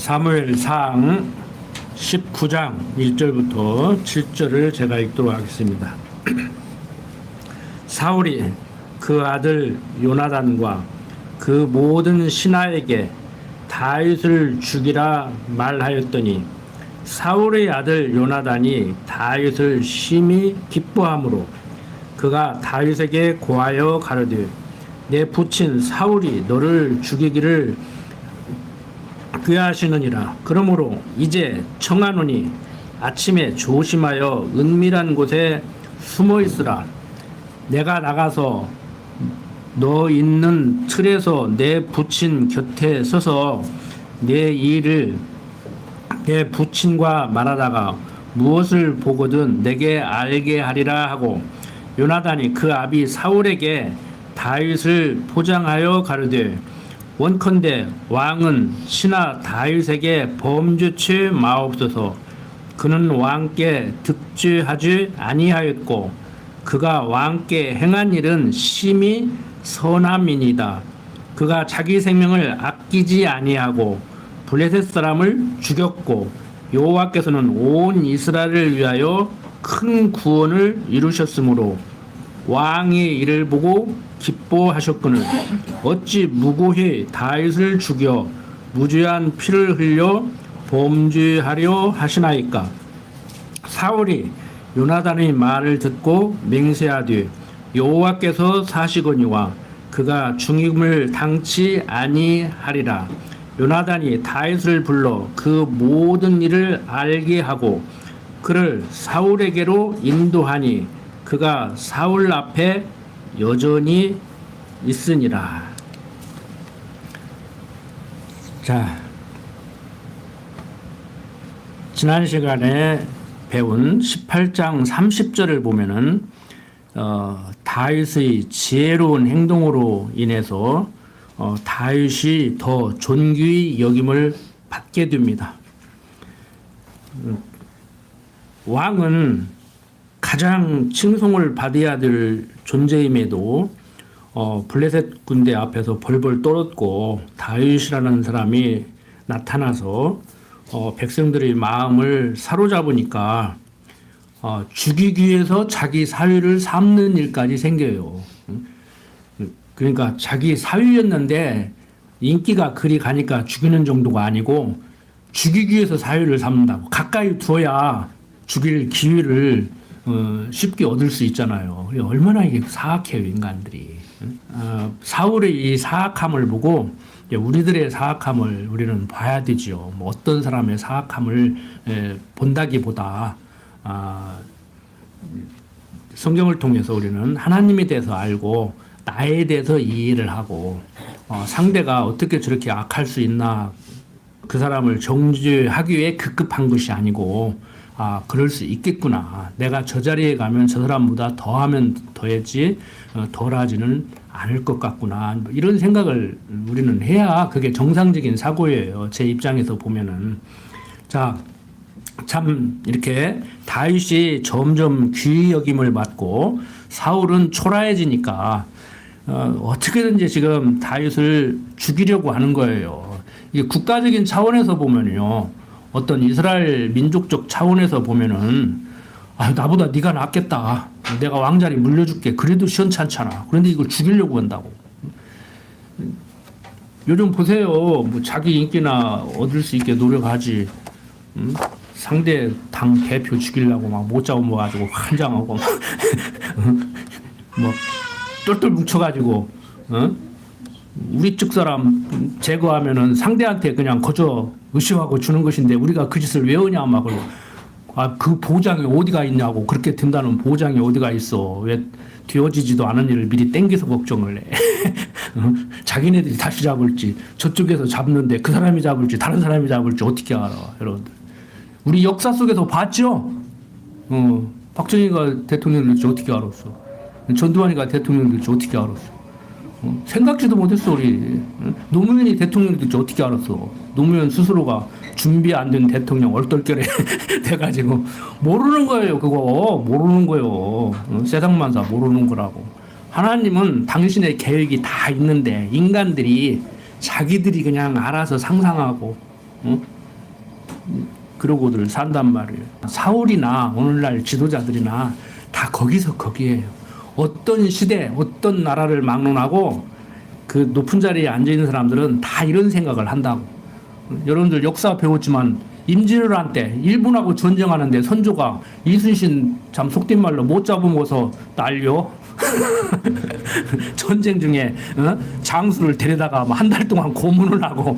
사무엘상 19장 1절부터 7절을 제가 읽도록 하겠습니다. 사울이 그 아들 요나단과 그 모든 신하에게 다윗을 죽이라 말하였더니 사울의 아들 요나단이 다윗을 심히 기뻐하므로 그가 다윗에게 고하여 가로되 내 부친 사울이 너를 죽이기를 귀하시느니라. 그러므로 이제 청하노니 아침에 조심하여 은밀한 곳에 숨어 있으라. 내가 나가서 너 있는 틀에서 내 부친 곁에 서서 내 일을 내 부친과 말하다가 무엇을 보거든 내게 알게 하리라 하고 요나단이 그 아비 사울에게 다윗을 포장하여 가르되 원컨대 왕은 신하 다윗에게 범죄치 마옵소서. 그는 왕께 득죄하지 아니하였고 그가 왕께 행한 일은 심히 선함이니이다. 그가 자기 생명을 아끼지 아니하고 블레셋 사람을 죽였고 여호와께서는 온 이스라엘을 위하여 큰 구원을 이루셨으므로 왕의 일을 보고 기뻐하셨거늘 어찌 무고히 다윗을 죽여 무죄한 피를 흘려 범죄하려 하시나이까. 사울이 요나단의 말을 듣고 맹세하되 여호와께서 사시거니와 그가 죽임을 당치 아니하리라. 요나단이 다윗을 불러 그 모든 일을 알게 하고 그를 사울에게로 인도하니 그가 사울 앞에 여전히 있으니라. 자, 지난 시간에 배운 18장 30절을 보면은 다윗의 지혜로운 행동으로 인해서 다윗이 더 존귀히 여김을 받게 됩니다. 왕은 가장 칭송을 받아야 될 존재임에도 블레셋 군대 앞에서 벌벌 떨었고 다윗이라는 사람이 나타나서 백성들의 마음을 사로잡으니까 죽이기 위해서 자기 사위를 삼는 일까지 생겨요. 그러니까 자기 사위였는데 인기가 그리 가니까 죽이는 정도가 아니고 죽이기 위해서 사위를 삼는다고. 가까이 두어야 죽일 기회를 쉽게 얻을 수 있잖아요. 얼마나 이게 사악해요, 인간들이. 사울의 이 사악함을 보고 우리들의 사악함을 우리는 봐야 되지요. 뭐 어떤 사람의 사악함을 본다기보다 성경을 통해서 우리는 하나님에 대해서 알고 나에 대해서 이해를 하고 상대가 어떻게 저렇게 악할 수 있나, 그 사람을 정죄하기 위해 급급한 것이 아니고 그럴 수 있겠구나. 내가 저 자리에 가면 저 사람보다 더하면 더했지 덜하지는 않을 것 같구나. 이런 생각을 우리는 해야 그게 정상적인 사고예요. 제 입장에서 보면은. 자, 참 이렇게 다윗이 점점 귀히 여김을 받고 사울은 초라해지니까 어떻게든지 지금 다윗을 죽이려고 하는 거예요. 이게 국가적인 차원에서 보면요, 어떤 이스라엘 민족적 차원에서 보면은 나보다 네가 낫겠다, 내가 왕자리 물려줄게, 그래도 시원찮잖아. 그런데 이걸 죽이려고 한다고. 요즘 보세요. 뭐 자기 인기나 얻을 수 있게 노력하지. 상대 당 대표 죽이려고 막 모자 모아가지고 환장하고 뭐 똘똘 뭉쳐가지고 우리 쪽 사람 제거하면은 상대한테 그냥 거저 의심하고 주는 것인데 우리가 그 짓을 왜 하냐 막 그러고 그 보장이 어디가 있냐고. 그렇게 된다는 보장이 어디가 있어. 왜 되어지지도 않은 일을 미리 땡겨서 걱정을 해. 자기네들이 다시 잡을지 저쪽에서 잡는데 그 사람이 잡을지 다른 사람이 잡을지 어떻게 알아, 여러분들. 우리 역사 속에서 봤죠. 박정희가 대통령 될지 어떻게 알았어. 전두환이가 대통령 될지 어떻게 알았어. 생각지도 못했어. 우리 노무현이 대통령 될지 어떻게 알았어. 노무현 스스로가 준비 안 된 대통령 얼떨결에 돼가지고 모르는 거예요. 그거 모르는 거예요. 세상만사 모르는 거라고. 하나님은 당신의 계획이 다 있는데 인간들이 자기들이 그냥 알아서 상상하고 어? 그러고들 산단 말이에요. 사울이나 오늘날 지도자들이나 다 거기서 거기에요. 어떤 시대, 어떤 나라를 막론하고 그 높은 자리에 앉아있는 사람들은 다 이런 생각을 한다고. 여러분들 역사 배웠지만 임진왜란 때 일본하고 전쟁하는데 선조가 이순신 참 속된 말로 못 잡으면서 날려. 전쟁 중에 장수를 데려다가 한 달 동안 고문을 하고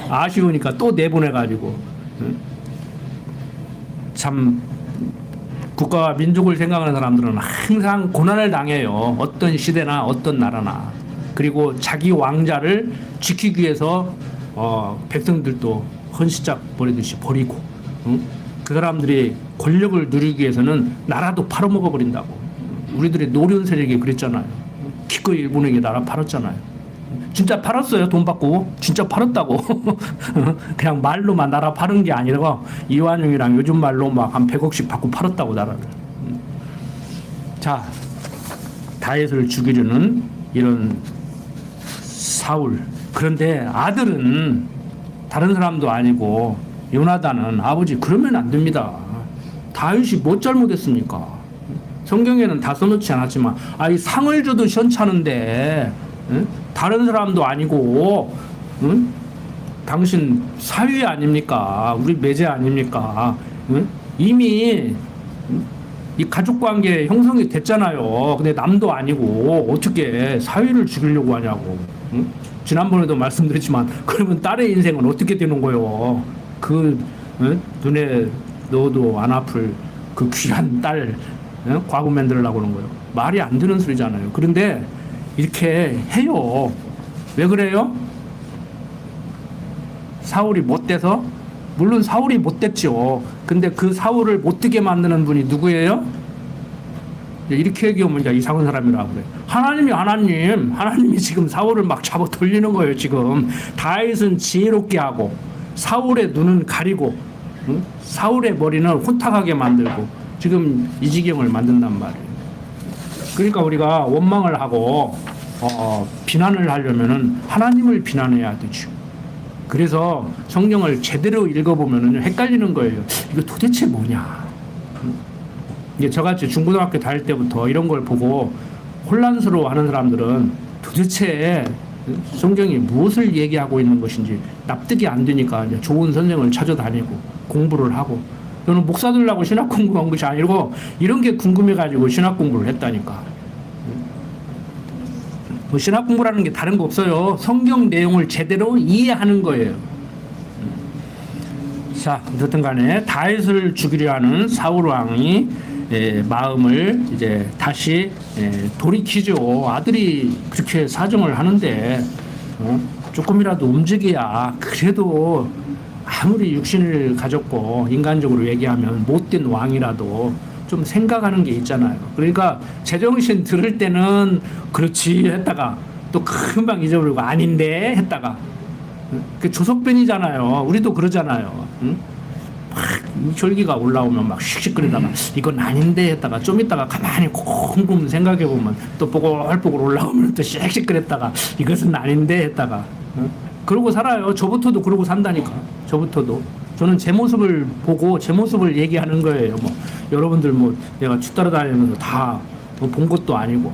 아쉬우니까 또 내보내가지고 참 국가와 민족을 생각하는 사람들은 항상 고난을 당해요. 어떤 시대나 어떤 나라나. 그리고 자기 왕자를 지키기 위해서 백성들도 헌시작 버리듯이 버리고 그 사람들이 권력을 누리기 위해서는 나라도 팔아먹어 버린다고. 우리들의 노련 세력이 그랬잖아요. 기꺼이 일본에게 나라 팔았잖아요. 진짜 팔았어요. 돈 받고. 진짜 팔았다고. 그냥 말로만 나라 파는 게 아니라 이완용이랑 요즘 말로 막 한 100억씩 받고 팔았다고 나라를. 자, 다윗을 죽이려는 이런 사울. 그런데 아들은 다른 사람도 아니고 요나단은 아버지 그러면 안 됩니다. 다윗이 뭐 잘못했습니까? 성경에는 다 써놓지 않았지만 이 상을 줘도 시원찮은데 다른 사람도 아니고 당신 사위 아닙니까? 우리 매제 아닙니까? 이미 이 가족관계 형성이 됐잖아요. 근데 남도 아니고 어떻게 사위를 죽이려고 하냐고. 지난번에도 말씀드렸지만 그러면 딸의 인생은 어떻게 되는 거예요? 그 눈에 넣어도 안 아플 그 귀한 딸 과부 만들려고 그러는 거예요. 말이 안 되는 소리잖아요. 그런데 이렇게 해요. 왜 그래요? 사울이 못돼서? 물론 사울이 못됐죠. 근데 그 사울을 못되게 만드는 분이 누구예요? 이렇게 얘기하면 이제 이상한 사람이라고 그래. 하나님이 지금 사울을 막 잡아 돌리는 거예요. 지금 다윗은 지혜롭게 하고 사울의 눈은 가리고 사울의 머리는 혼탁하게 만들고 지금 이 지경을 만든단 말이에요. 그러니까 우리가 원망을 하고 비난을 하려면은 하나님을 비난해야 되죠. 그래서 성경을 제대로 읽어보면은 헷갈리는 거예요. 이거 도대체 뭐냐? 이제 저같이 중고등학교 다닐 때부터 이런 걸 보고 혼란스러워하는 사람들은 도대체 성경이 무엇을 얘기하고 있는 것인지 납득이 안 되니까 이제 좋은 선생을 찾아다니고 공부를 하고. 저는 목사들하고 신학 공부한 것이 아니고 이런 게 궁금해가지고 신학 공부를 했다니까. 뭐 신학 공부라는 게 다른 거 없어요. 성경 내용을 제대로 이해하는 거예요. 자, 어쨌든 간에 다윗을 죽이려 하는 사울 왕이 마음을 이제 다시 돌이키죠. 아들이 그렇게 사정을 하는데 조금이라도 움직여야 그래도 아무리 육신을 가졌고 인간적으로 얘기하면 못된 왕이라도 좀 생각하는 게 있잖아요. 그러니까 제정신 들을 때는 그렇지 했다가 또 금방 잊어버리고 아닌데 했다가 그 조석변이잖아요. 우리도 그러잖아요. 막 혈기가 올라오면 막 씩씩거리다가 이건 아닌데 했다가 좀 있다가 가만히 곰곰 생각해보면 또 뽀글뽀글 올라오면 또 씩씩거렸다가 이것은 아닌데 했다가 그러고 살아요. 저부터도 그러고 산다니까. 저부터도. 저는 제 모습을 보고 제 모습을 얘기하는 거예요. 뭐 여러분들 뭐 내가 주 따라다니면서 다 본 것도 아니고.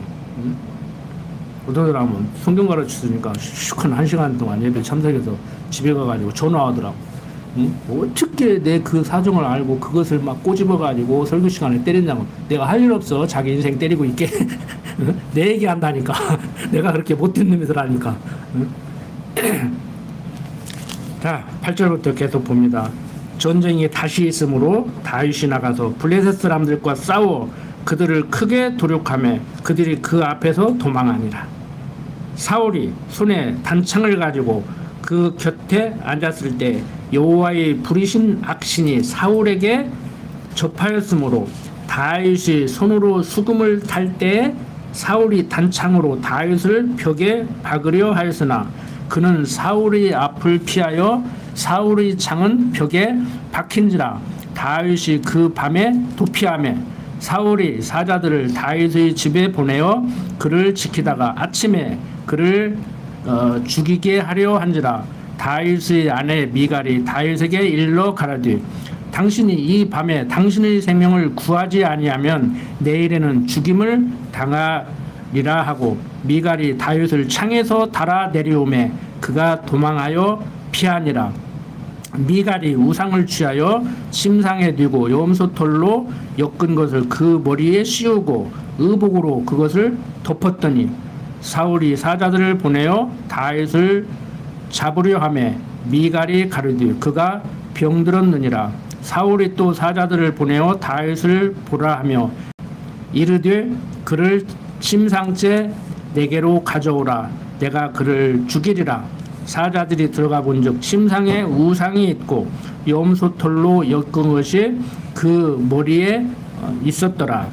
어떤 사람은 성경 가르치니까 슉한 1시간 동안 예배 참석해서 집에 가가지고 전화하더라고. 어떻게 내 그 사정을 알고 그것을 막 꼬집어가지고 설교 시간에 때린다고. 내가 할 일 없어. 자기 인생 때리고 있게. 내 얘기 한다니까. 내가 그렇게 못된 놈이더라니까. 자, 8절부터 계속 봅니다. 전쟁이 다시 있으므로 다윗이 나가서 블레셋 사람들과 싸워 그들을 크게 도륙하며 그들이 그 앞에서 도망하니라. 사울이 손에 단창을 가지고 그 곁에 앉았을 때 여호와의 부리신 악신이 사울에게 접하였으므로 다윗이 손으로 수금을 탈 때 사울이 단창으로 다윗을 벽에 박으려 하였으나 그는 사울의 앞을 피하여 사울의 창은 벽에 박힌지라. 다윗이 그 밤에 도피하며 사울이 사자들을 다윗의 집에 보내어 그를 지키다가 아침에 그를 죽이게 하려 한지라. 다윗의 아내 미갈이 다윗에게 일러 가라되 당신이 이 밤에 당신의 생명을 구하지 아니하면 내일에는 죽임을 당하리라 하고 미갈이 다윗을 창에서 달아 내려오매 그가 도망하여 피하니라. 미갈이 우상을 취하여 침상에 두고 염소털로 엮은 것을 그 머리에 씌우고 의복으로 그것을 덮었더니 사울이 사자들을 보내어 다윗을 잡으려 하매 미갈이 가르되 그가 병들었느니라. 사울이 또 사자들을 보내어 다윗을 보라 하며 이르되 그를 침상째 내게로 가져오라. 내가 그를 죽이리라. 사자들이 들어가 본즉 침상에 우상이 있고 염소털로 엮은 것이 그 머리에 있었더라.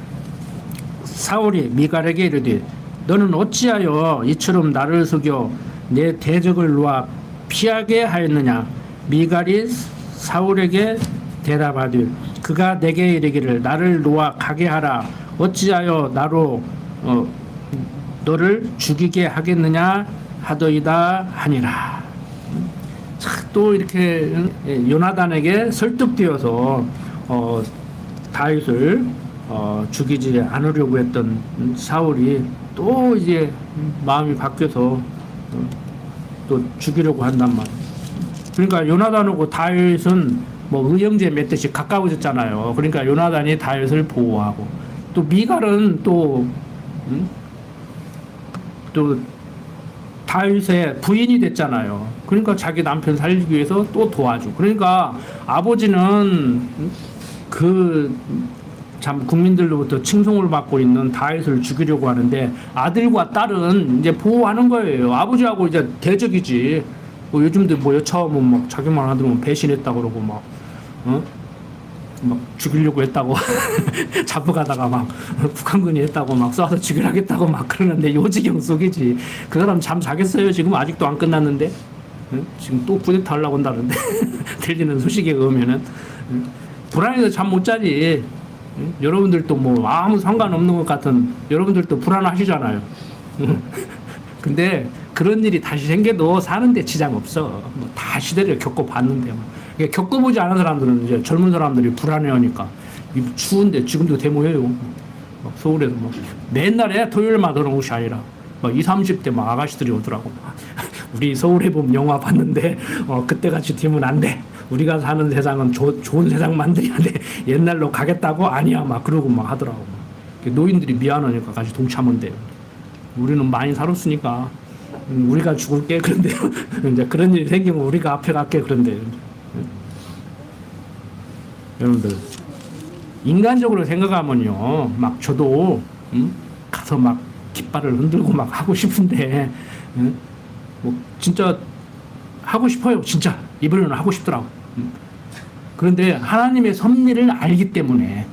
사울이 미갈에게 이르되 너는 어찌하여 이처럼 나를 속여 내 대적을 놓아 피하게 하였느냐. 미갈이 사울에게 대답하되 그가 내게 이르기를 나를 놓아 가게 하라. 어찌하여 나로 너를 죽이게 하겠느냐 하더이다 하니라. 또 이렇게 요나단에게 설득되어서 다윗을 죽이지 않으려고 했던 사울이 또 이제 마음이 바뀌어서 또 죽이려고 한단 말이에요. 그러니까 요나단하고 다윗은 뭐 의형제 맺듯이 가까워졌잖아요. 그러니까 요나단이 다윗을 보호하고 또 미갈은 또 다윗의 부인이 됐잖아요. 그러니까 자기 남편 살리기 위해서 또 도와주고. 그러니까 아버지는 참 국민들로부터 칭송을 받고 있는 다윗을 죽이려고 하는데 아들과 딸은 이제 보호하는 거예요. 아버지하고 이제 대적이지. 뭐 요즘도 뭐 여차하면 막 자기만 하더면 배신했다 그러고 막 죽이려고 했다고 잡혀가다가 막 북한군이 했다고 막 쏴서 죽이려겠다고 막 그러는데 요지경 속이지. 그 사람 잠 자겠어요? 지금 아직도 안 끝났는데 지금 또 쿠데타 하려고 한다는데 들리는 소식에 의하면은 불안해서 잠 못 자지. 여러분들도 뭐 아무 상관없는 것 같은 여러분들도 불안하시잖아요. 근데 그런 일이 다시 생겨도 사는데 지장 없어. 뭐 다 시대를 겪어봤는데 겪어보지 않은 사람들은 이제 젊은 사람들이 불안해하니까 추운데 지금도 데모해요. 서울에서 뭐 맨날에 토요일마다 오는 것이 아니라 막 20, 30대 막 아가씨들이 오더라고. 우리 서울에 보면 영화 봤는데 그때같이 되면 안 돼. 우리가 사는 세상은 좋은 세상 만들어야 돼. 옛날로 가겠다고? 아니야. 막 그러고 막 하더라고. 노인들이 미안하니까 같이 동참은 돼요. 우리는 많이 살았으니까 우리가 죽을게. 그런데요. 이제 그런 일이 생기면 우리가 앞에 갈게. 그런데 여러분들 인간적으로 생각하면요, 막 저도 가서 막 깃발을 흔들고 막 하고 싶은데 뭐 진짜 하고 싶어요. 진짜 이번에는 하고 싶더라고. 그런데 하나님의 섭리를 알기 때문에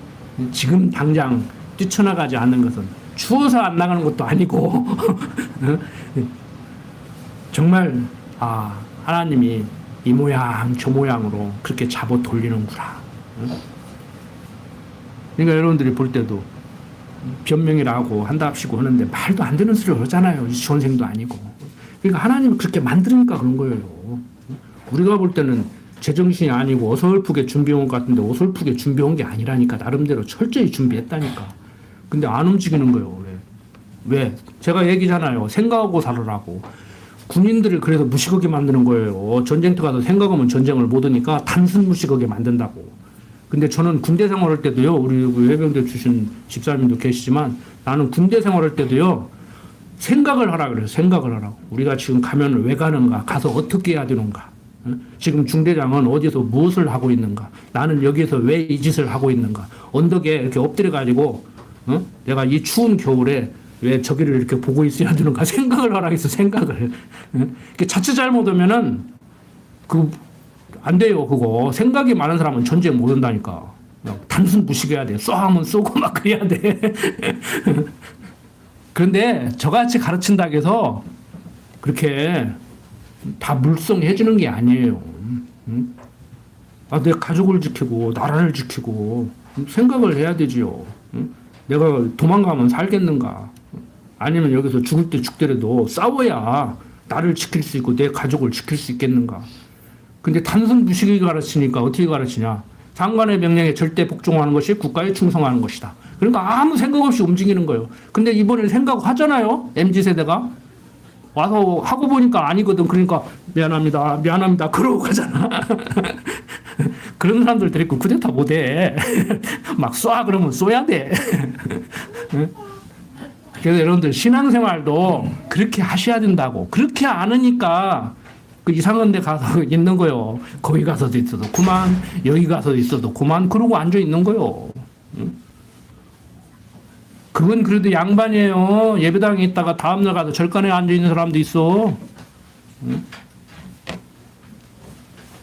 지금 당장 뛰쳐나가지 않는 것은 추워서 안 나가는 것도 아니고 정말 하나님이 이 모양 저 모양으로 그렇게 잡아 돌리는구나. 그러니까 여러분들이 볼 때도 변명이라고 한답시고 하는데 말도 안 되는 소리 하잖아요. 유치원생도 아니고. 그러니까 하나님은 그렇게 만드니까 그런 거예요. 우리가 볼 때는 제정신이 아니고 어설프게 준비한 것 같은데 어설프게 준비한 게 아니라니까. 나름대로 철저히 준비했다니까. 근데 안 움직이는 거예요. 왜? 제가 얘기잖아요. 생각하고 살으라고. 군인들을 그래서 무식하게 만드는 거예요. 전쟁터 가서 생각하면 전쟁을 못 하니까 단순 무식하게 만든다고. 근데 저는 군대 생활할 때도요, 우리 해병대 출신 집사님도 계시지만 나는 군대 생활할 때도요, 생각을 하라 그래요. 생각을 하라고. 우리가 지금 가면 왜 가는가? 가서 어떻게 해야 되는가? 지금 중대장은 어디서 무엇을 하고 있는가? 나는 여기서 왜 이 짓을 하고 있는가? 언덕에 이렇게 엎드려가지고 내가 이 추운 겨울에 왜 저기를 이렇게 보고 있어야 되는가? 생각을 하라 했어. 생각을. 자칫 잘못하면은 안 돼요. 그거 생각이 많은 사람은 전쟁 못 한다니까. 단순 무식해야 돼. 쏘면 쏘고 막 그래야 돼. 그런데 저같이 가르친다고 해서 그렇게 다 물성해 주는 게 아니에요. 내 가족을 지키고 나라를 지키고 생각을 해야 되지요. 내가 도망가면 살겠는가? 아니면 여기서 죽을 때 죽더라도 싸워야 나를 지킬 수 있고 내 가족을 지킬 수 있겠는가? 근데 단순 무식이 가르치니까 어떻게 가르치냐? 장관의 명령에 절대 복종하는 것이 국가에 충성하는 것이다. 그러니까 아무 생각 없이 움직이는 거예요. 근데 이번에 생각하잖아요. MZ세대가. 와서 하고 보니까 아니거든. 그러니까 미안합니다. 미안합니다. 그러고 가잖아. 그런 사람들 데리고 쿠데타 못해. 막 쏴 그러면 쏴야 돼. 그래서 여러분들 신앙생활도 그렇게 하셔야 된다고. 그렇게 안 하니까 그 이상한 데 가서 있는 거요. 거기 가서도 있어도 그만, 여기 가서도 있어도 그만, 그러고 앉아 있는 거요. 그건 그래도 양반이에요. 예배당에 있다가 다음날 가서 절간에 앉아 있는 사람도 있어.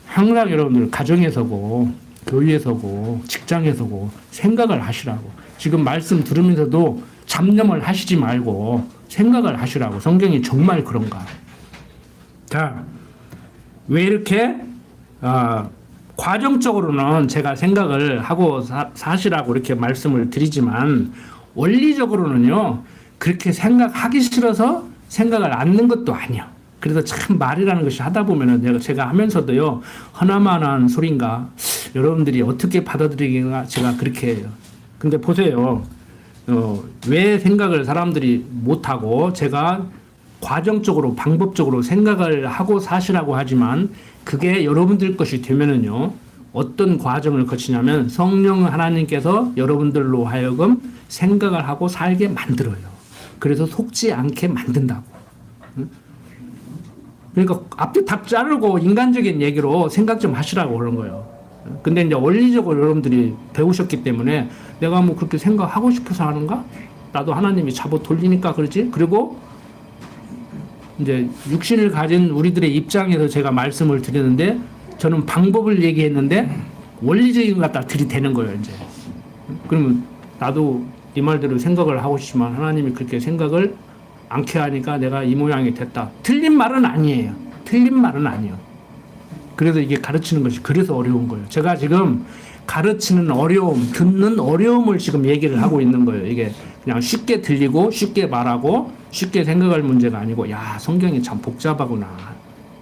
항상 여러분들 가정에서고 교회에서고 직장에서고 생각을 하시라고. 지금 말씀 들으면서도 잡념을 하시지 말고 생각을 하시라고. 성경이 정말 그런가. 자, 왜 이렇게 과정적으로는 제가 생각을 하고 사시라고 이렇게 말씀을 드리지만 원리적으로는요, 그렇게 생각하기 싫어서 생각을 않는 것도 아니야. 그래서 참 말이라는 것이 하다 보면은 제가 하면서도요, 허나만한 소린가, 여러분들이 어떻게 받아들이기가 제가 그렇게 해요. 근데 보세요. 왜 생각을 사람들이 못하고 제가 과정적으로 방법적으로 생각을 하고 사시라고 하지만 그게 여러분들 것이 되면은요, 어떤 과정을 거치냐면 성령 하나님께서 여러분들로 하여금 생각을 하고 살게 만들어요. 그래서 속지 않게 만든다고. 그러니까 앞뒤 다 자르고 인간적인 얘기로 생각 좀 하시라고 그런 거예요. 근데 이제 원리적으로 여러분들이 배우셨기 때문에 내가 뭐 그렇게 생각하고 싶어서 하는가? 나도 하나님이 잡아 돌리니까 그러지? 그리고 이제 육신을 가진 우리들의 입장에서 제가 말씀을 드리는데 저는 방법을 얘기했는데 원리적인 것 갖다 들이대는 거예요, 이제. 그러면 나도 네 말대로 생각을 하고 싶지만 하나님이 그렇게 생각을 않게 하니까 내가 이 모양이 됐다. 틀린 말은 아니에요. 틀린 말은 아니에요. 그래서 이게 가르치는 것이 그래서 어려운 거예요. 제가 지금 가르치는 어려움, 듣는 어려움을 지금 얘기를 하고 있는 거예요. 이게 그냥 쉽게 들리고 쉽게 말하고 쉽게 생각할 문제가 아니고, 야, 성경이 참 복잡하구나.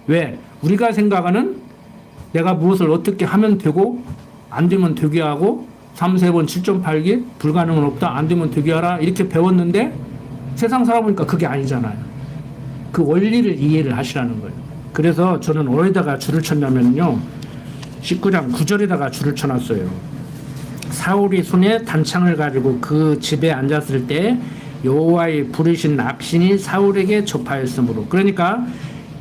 왜? 우리가 생각하는 내가 무엇을 어떻게 하면 되고 안 되면 되게 하고 3, 3번 7.8기 불가능은 없다. 안 되면 되게 하라. 이렇게 배웠는데 세상 살아보니까 그게 아니잖아요. 그 원리를 이해를 하시라는 거예요. 그래서 저는 어디다가 줄을 쳤냐면요, 19장 9절에다가 줄을 쳐놨어요. 사울이 손에 단창을 가지고 그 집에 앉았을 때 여호와의 부르신 악신이 사울에게 접하였으므로. 그러니까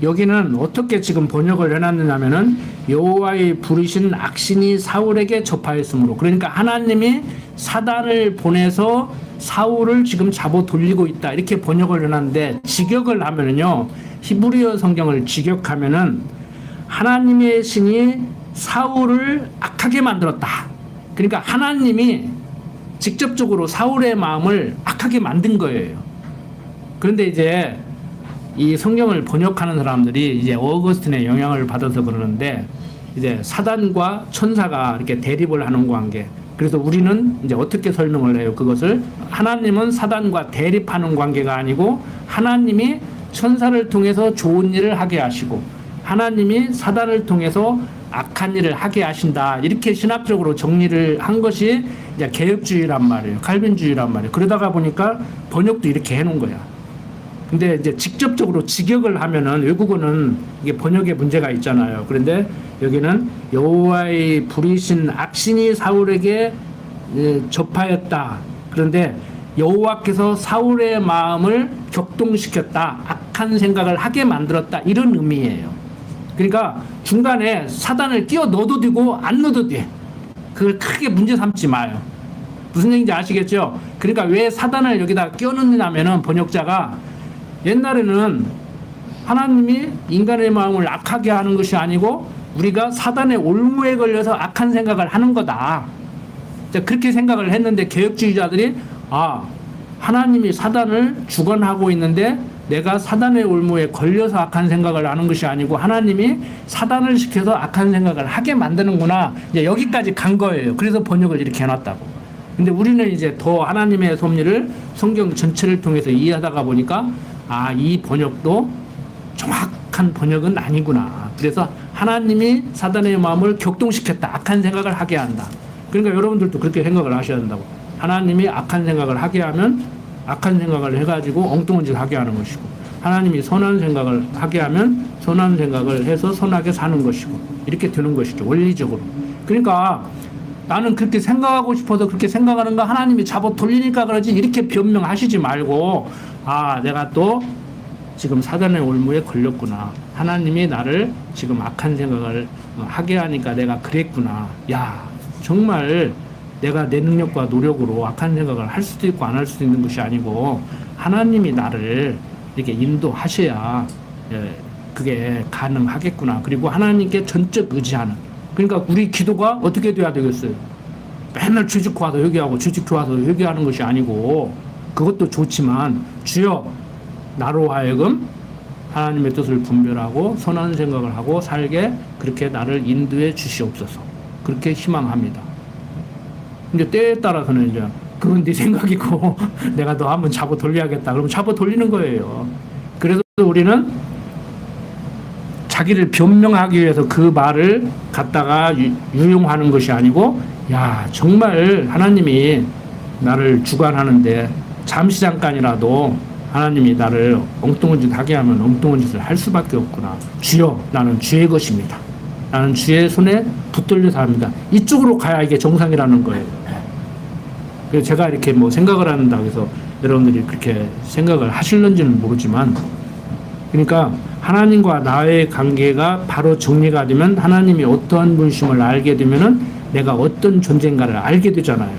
여기는 어떻게 지금 번역을 해놨느냐면은 여호와의 부르신 악신이 사울에게 접하였으므로. 그러니까 하나님이 사단을 보내서 사울을 지금 잡아 돌리고 있다, 이렇게 번역을 해놨는데, 직역을 하면은요, 히브리어 성경을 직역하면은 하나님의 신이 사울을 악하게 만들었다. 그러니까 하나님이 직접적으로 사울의 마음을 악하게 만든 거예요. 그런데 이제 이 성경을 번역하는 사람들이 이제 어거스틴의 영향을 받아서 그러는데, 이제 사단과 천사가 이렇게 대립을 하는 관계. 그래서 우리는 이제 어떻게 설명을 해요? 그것을 하나님은 사단과 대립하는 관계가 아니고 하나님이 천사를 통해서 좋은 일을 하게 하시고 하나님이 사단을 통해서 악한 일을 하게 하신다. 이렇게 신학적으로 정리를 한 것이 이제 개혁주의란 말이에요. 칼빈주의란 말이에요. 그러다가 보니까 번역도 이렇게 해놓은 거야. 근데 이제 직접적으로 직역을 하면은 외국어는 이게 번역에 문제가 있잖아요. 그런데 여기는 여호와의 부리신 악신이 사울에게 접하였다. 그런데 여호와께서 사울의 마음을 격동시켰다. 악한 생각을 하게 만들었다. 이런 의미예요. 그러니까 중간에 사단을 끼워 넣어도 되고 안 넣어도 돼. 그걸 크게 문제 삼지 마요. 무슨 얘기인지 아시겠죠? 그러니까 왜 사단을 여기다 끼워 넣느냐면은 번역자가 옛날에는 하나님이 인간의 마음을 악하게 하는 것이 아니고 우리가 사단의 올무에 걸려서 악한 생각을 하는 거다. 그렇게 생각을 했는데 개혁주의자들이 하나님이 사단을 주관하고 있는데 내가 사단의 올무에 걸려서 악한 생각을 하는 것이 아니고 하나님이 사단을 시켜서 악한 생각을 하게 만드는구나. 이제 여기까지 간 거예요. 그래서 번역을 이렇게 해놨다고. 근데 우리는 이제 더 하나님의 섭리를 성경 전체를 통해서 이해하다가 보니까 이 번역도 정확한 번역은 아니구나. 그래서 하나님이 사단의 마음을 격동시켰다. 악한 생각을 하게 한다. 그러니까 여러분들도 그렇게 생각을 하셔야 한다고. 하나님이 악한 생각을 하게 하면 악한 생각을 해가지고 엉뚱한 짓을 하게 하는 것이고, 하나님이 선한 생각을 하게 하면 선한 생각을 해서 선하게 사는 것이고, 이렇게 되는 것이죠. 원리적으로. 그러니까 나는 그렇게 생각하고 싶어서 그렇게 생각하는 거 하나님이 잡아 돌리니까 그러지, 이렇게 변명하시지 말고, 아, 내가 또 지금 사단의 올무에 걸렸구나. 하나님이 나를 지금 악한 생각을 하게 하니까 내가 그랬구나. 야, 정말 내가 내 능력과 노력으로 악한 생각을 할 수도 있고 안 할 수도 있는 것이 아니고, 하나님이 나를 이렇게 인도하셔야 그게 가능하겠구나. 그리고 하나님께 전적 의지하는. 그러니까 우리 기도가 어떻게 돼야 되겠어요? 맨날 주짓고 와서 회개하고 주짓고 와서 회개하는 것이 아니고, 그것도 좋지만 주여 나로 하여금 하나님의 뜻을 분별하고 선한 생각을 하고 살게 그렇게 나를 인도해 주시옵소서. 그렇게 희망합니다. 근데 때에 따라서는 이제 그건 네 생각이고 내가 너 한번 잡아 돌려야겠다. 그럼 잡아 돌리는 거예요. 그래서 우리는 자기를 변명하기 위해서 그 말을 갖다가 유용하는 것이 아니고, 야, 정말 하나님이 나를 주관하는데 잠시 잠깐이라도 하나님이 나를 엉뚱한 짓 하게 하면 엉뚱한 짓을 할 수밖에 없구나. 주여, 나는 주의 것입니다. 나는 주의 손에 붙들려서 합니다. 이쪽으로 가야 이게 정상이라는 거예요. 그래서 제가 이렇게 뭐 생각을 한다고 해서 여러분들이 그렇게 생각을 하실는지는 모르지만, 그러니까 하나님과 나의 관계가 바로 정리가 되면 하나님이 어떠한 분심을 알게 되면은 내가 어떤 존재인가를 알게 되잖아요.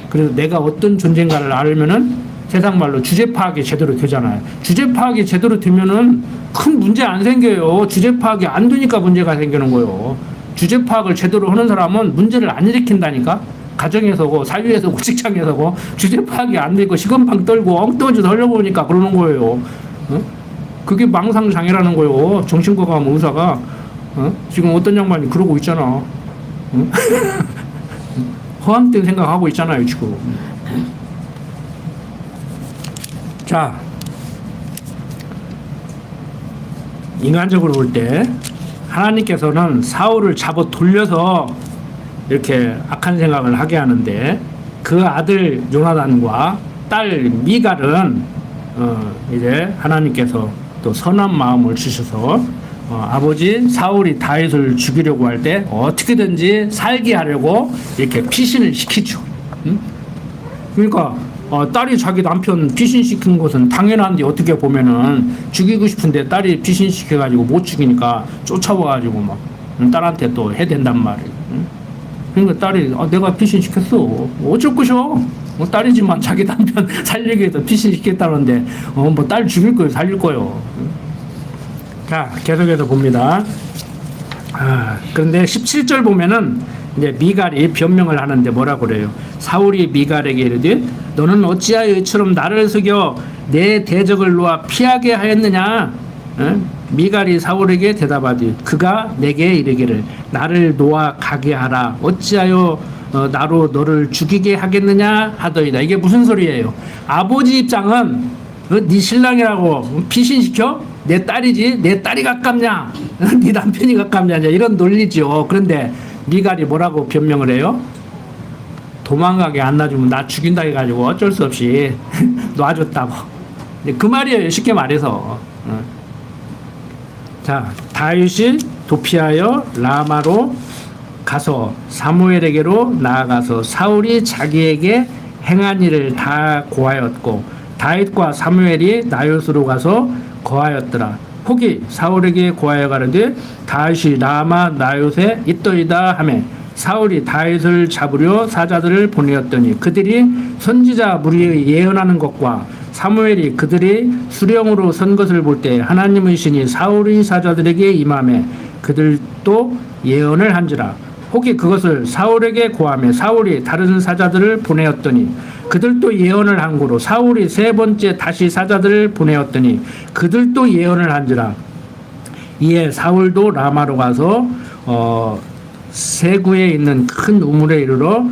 그래서 내가 어떤 존재인가를 알면은 세상 말로 주제 파악이 제대로 되잖아요. 주제 파악이 제대로 되면은 큰 문제 안 생겨요. 주제 파악이 안 되니까 문제가 생기는 거예요. 주제 파악을 제대로 하는 사람은 문제를 안 일으킨다니까. 가정에서고 사회에서고 직장에서고 주제 파악이 안 되고 시건방 떨고 엉뚱한 짓 하려고 하니까 그러는 거예요. 어? 그게 망상장애라는 거예요. 정신과 가면 의사가 지금 어떤 양반이 그러고 있잖아. 허황된 생각하고 있잖아요 지금. 자, 인간적으로 볼 때 하나님께서는 사울을 잡아 돌려서 이렇게 악한 생각을 하게 하는데, 그 아들 요나단과 딸 미갈은 이제 하나님께서 또 선한 마음을 주셔서 아버지 사울이 다윗을 죽이려고 할 때 어떻게든지 살게 하려고 이렇게 피신을 시키죠. 응? 그러니까 딸이 자기 남편 피신시킨 것은 당연한데, 어떻게 보면은 죽이고 싶은데 딸이 피신시켜가지고 못 죽이니까 쫓아와가지고 막 딸한테 또 해댄단 말이에요. 응? 그러니까 딸이 내가 피신시켰어. 어쩔 것이오. 딸이지만 자기 남편 살리기 위해서 피신시켰다는데 뭐 딸 죽일 거예요, 살릴 거예요. 자, 계속해서 봅니다. 그런데 17절 보면은 이제 미갈이 변명을 하는데 뭐라고 그래요? 사울이 미갈에게 이르되 너는 어찌하여 이처럼 나를 속여 내 대적을 놓아 피하게 하였느냐? 미갈이 사울에게 대답하되 그가 내게 이르기를 나를 놓아 가게 하라. 어찌하여 나로 너를 죽이게 하겠느냐 하더이다. 이게 무슨 소리예요? 아버지 입장은 네 신랑이라고 피신시켜? 내 딸이지? 내 딸이 가깝냐? 네 남편이 가깝냐? 이런 논리죠. 그런데 미갈이 뭐라고 변명을 해요? 도망가게 안 놔주면 나 죽인다 해가지고 어쩔 수 없이 놔줬다고. 그 말이에요, 쉽게 말해서. 자, 다윗이 도피하여 라마로 가서 사무엘에게로 나아가서 사울이 자기에게 행한 일을 다 고하였고, 다윗과 사무엘이 나요스로 가서 거하였더라. 혹이 사울에게 고하여 가는데 다윗이 라마 나요스에 있더이다 하매 사울이 다윗을 잡으려 사자들을 보내었더니 그들이 선지자 무리의 예언하는 것과 사무엘이 그들이 수령으로 선 것을 볼 때 하나님의 신이 사울의 사자들에게 임하매 그들도 예언을 한지라. 혹이 그것을 사울에게 고하며 사울이 다른 사자들을 보내었더니 그들도 예언을 한 고로 사울이 세 번째 다시 사자들을 보내었더니 그들도 예언을 한지라. 이에 사울도 라마로 가서 세구에 있는 큰 우물에 이르러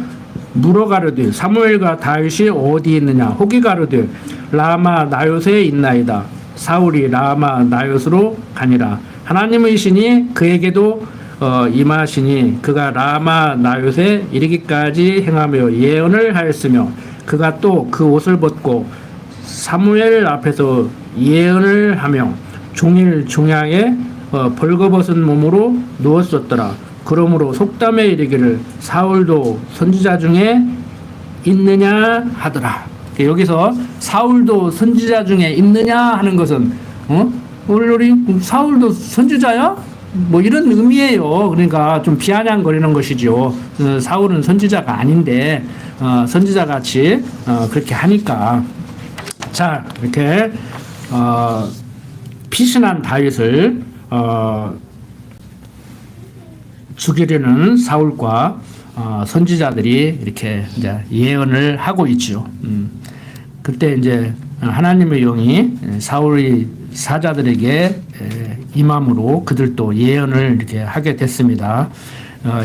물어가르되 사무엘과 다윗이 어디 있느냐? 혹이 가르되 라마 나요스에 있나이다. 사울이 라마 나요스로 가니라. 하나님의 신이 그에게도 임하시니 그가 라마 나요스에 이르기까지 행하며 예언을 하였으며 그가 또 그 옷을 벗고 사무엘 앞에서 예언을 하며 종일 종양에 벌거벗은 몸으로 누웠었더라. 그러므로 속담에 이르기를 사울도 선지자 중에 있느냐 하더라. 여기서 사울도 선지자 중에 있느냐 하는 것은 우리 사울도 선지자야? 뭐 이런 의미예요. 그러니까 좀 비아냥거리는 것이죠. 사울은 선지자가 아닌데 선지자 같이 그렇게 하니까. 자, 이렇게 피신한 다윗을 죽이려는 사울과 선지자들이 이렇게 이제 예언을 하고 있죠. 그때 이제 하나님의 영이 사울의 사자들에게 임함으로 그들도 예언을 이렇게 하게 됐습니다.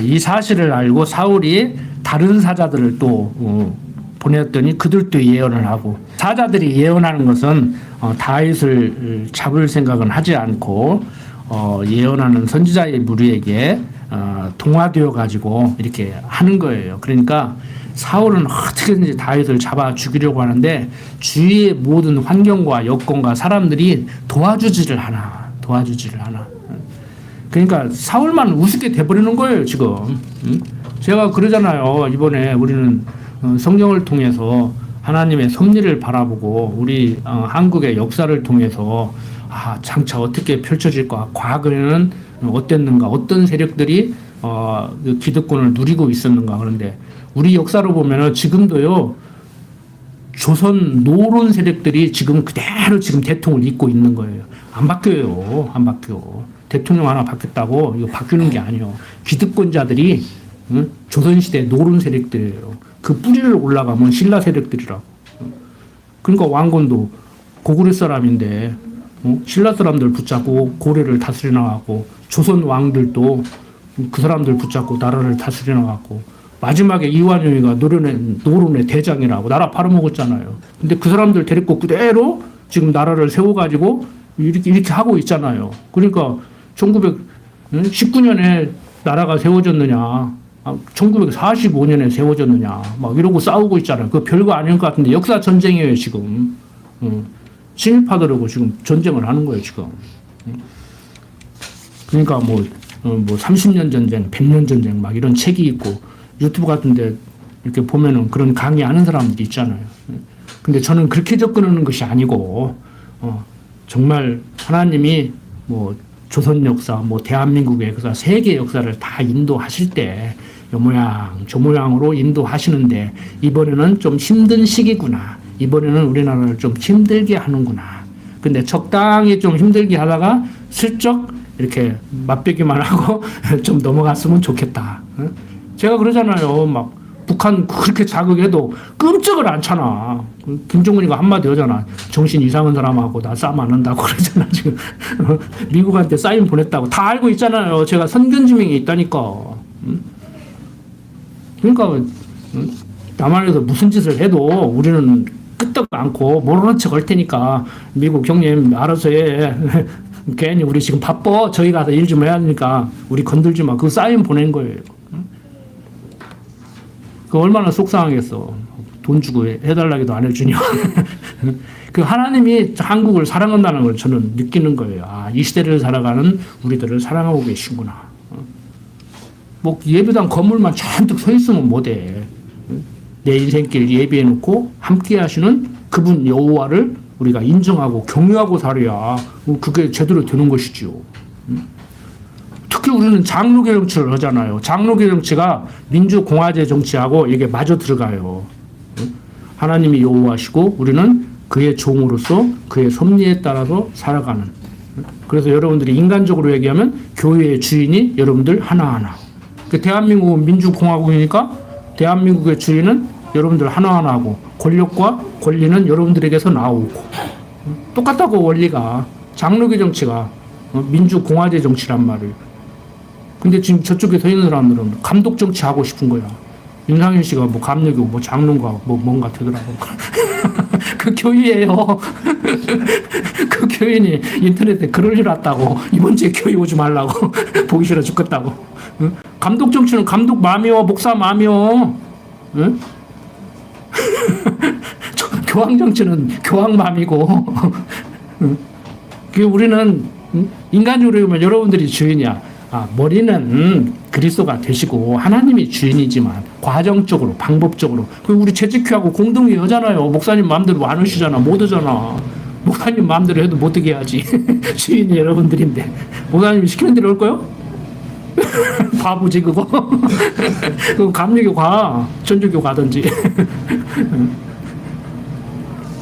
이 사실을 알고 사울이 다른 사자들을 또 보냈더니 그들도 예언을 하고, 사자들이 예언하는 것은 다윗을 잡을 생각은 하지 않고 예언하는 선지자의 무리에게 동화되어 가지고 이렇게 하는 거예요. 그러니까 사울은 어떻게든지 다윗을 잡아 죽이려고 하는데 주위의 모든 환경과 여건과 사람들이 도와주지를 않아. 그러니까 사울만 우습게 돼버리는 거예요, 지금. 제가 그러잖아요. 이번에 우리는 성경을 통해서 하나님의 섭리를 바라보고 우리 한국의 역사를 통해서 장차 어떻게 펼쳐질까, 과거에는 어땠는가, 어떤 세력들이 기득권을 누리고 있었는가. 그런데 우리 역사로 보면은 지금도요, 조선 노론 세력들이 지금 그대로 지금 대통령을 잇고 있는 거예요. 안 바뀌어요. 안 바뀌어. 대통령 하나 바뀌었다고 이거 바뀌는 게 아니에요. 기득권자들이 조선시대 노론 세력들이에요. 그 뿌리를 올라가면 신라 세력들이라고. 그러니까 왕건도 고구려 사람인데 신라 사람들 붙잡고 고려를 다스려 나가고, 조선 왕들도 그 사람들 붙잡고 나라를 다스려 나가고, 마지막에 이완용이가 노론의 대장이라고 나라 팔아먹었잖아요. 근데 그 사람들 데리고 그대로 지금 나라를 세워가지고 이렇게 하고 있잖아요. 그러니까 1919년에 나라가 세워졌느냐, 1945년에 세워졌느냐, 막 이러고 싸우고 있잖아요. 그거 별거 아닌 것 같은데 역사 전쟁이에요, 지금. 침입하더라고 지금 전쟁을 하는 거예요, 지금. 그러니까 뭐 30년 전쟁, 100년 전쟁 막 이런 책이 있고 유튜브 같은데 이렇게 보면은 그런 강의하는 사람들이 있잖아요. 근데 저는 그렇게 접근하는 것이 아니고 정말 하나님이 뭐 조선 역사, 뭐 대한민국의 역사, 세계 역사를 다 인도하실 때 이 모양 저 모양으로 인도하시는데 이번에는 좀 힘든 시기구나. 이번에는 우리나라를 좀 힘들게 하는구나. 근데 적당히 좀 힘들게 하다가 슬쩍 이렇게 맛보기만 하고 좀 넘어갔으면 좋겠다. 제가 그러잖아요. 막 북한 그렇게 자극해도 끔찍을 않잖아. 김정은이가 한마디 하잖아. 정신 이상한 사람하고 나 싸움 안 한다고 그러잖아, 지금. 미국한테 사인 보냈다고. 다 알고 있잖아요. 제가 선견지명이 있다니까. 그러니까 남한에서 무슨 짓을 해도 우리는 끄떡 않고 모르는 척 할 테니까 미국 형님 알아서 해. 괜히 우리 지금 바빠. 저희 가서 일 좀 해야 하니까 우리 건들지 마. 그 사인 보낸 거예요. 그 얼마나 속상하겠어. 돈 주고 해달라기도 안 해주냐. 그 하나님이 한국을 사랑한다는 걸 저는 느끼는 거예요. 이 시대를 살아가는 우리들을 사랑하고 계시구나. 뭐 예배당 건물만 잔뜩 서 있으면 못해. 내 인생길 예비해놓고 함께 하시는 그분 여호와를 우리가 인정하고 경외하고 살아야 그게 제대로 되는 것이지요. 특히 우리는 장로교 정치를 하잖아요. 장로교 정치가 민주공화제 정치하고 이게 마저 들어가요. 하나님이 여호와시고 우리는 그의 종으로서 그의 섭리에 따라서 살아가는. 그래서 여러분들이 인간적으로 얘기하면 교회의 주인이 여러분들 하나하나. 대한민국은 민주공화국이니까 대한민국의 주인은 여러분들 하나하나고 권력과 권리는 여러분들에게서 나오고 똑같다고. 원리가 장로교 정치가 민주공화제 정치란 말이에요. 근데 지금 저쪽에 서 있는 사람들은 감독 정치 하고 싶은 거야. 윤상현 씨가 뭐 감리교 뭐 장로인가 뭐 뭔가 되더라고. 그 교회예요. 그 교인이 인터넷에 글을 올렸다고. 이번 주에 교회 오지 말라고. 보기 싫어 죽겠다고. 응? 감독 정치는 감독 마음이요. 목사 마음이요. 응? 교황 정치는 교황 마음이고. 응? 우리는 인간적으로 보면 여러분들이 주인이야. 아, 머리는 그리스도가 되시고 하나님이 주인이지만 과정적으로 방법적으로 우리 재직회하고 공동회 하잖아요. 목사님 마음대로 안 오시잖아. 못 오잖아. 목사님 마음대로 해도 못 되게 해야지. 주인이 여러분들인데 목사님이 시키는 대로 올 거요? 바보지 그거. 그럼 감리교 가. 천주교 가든지.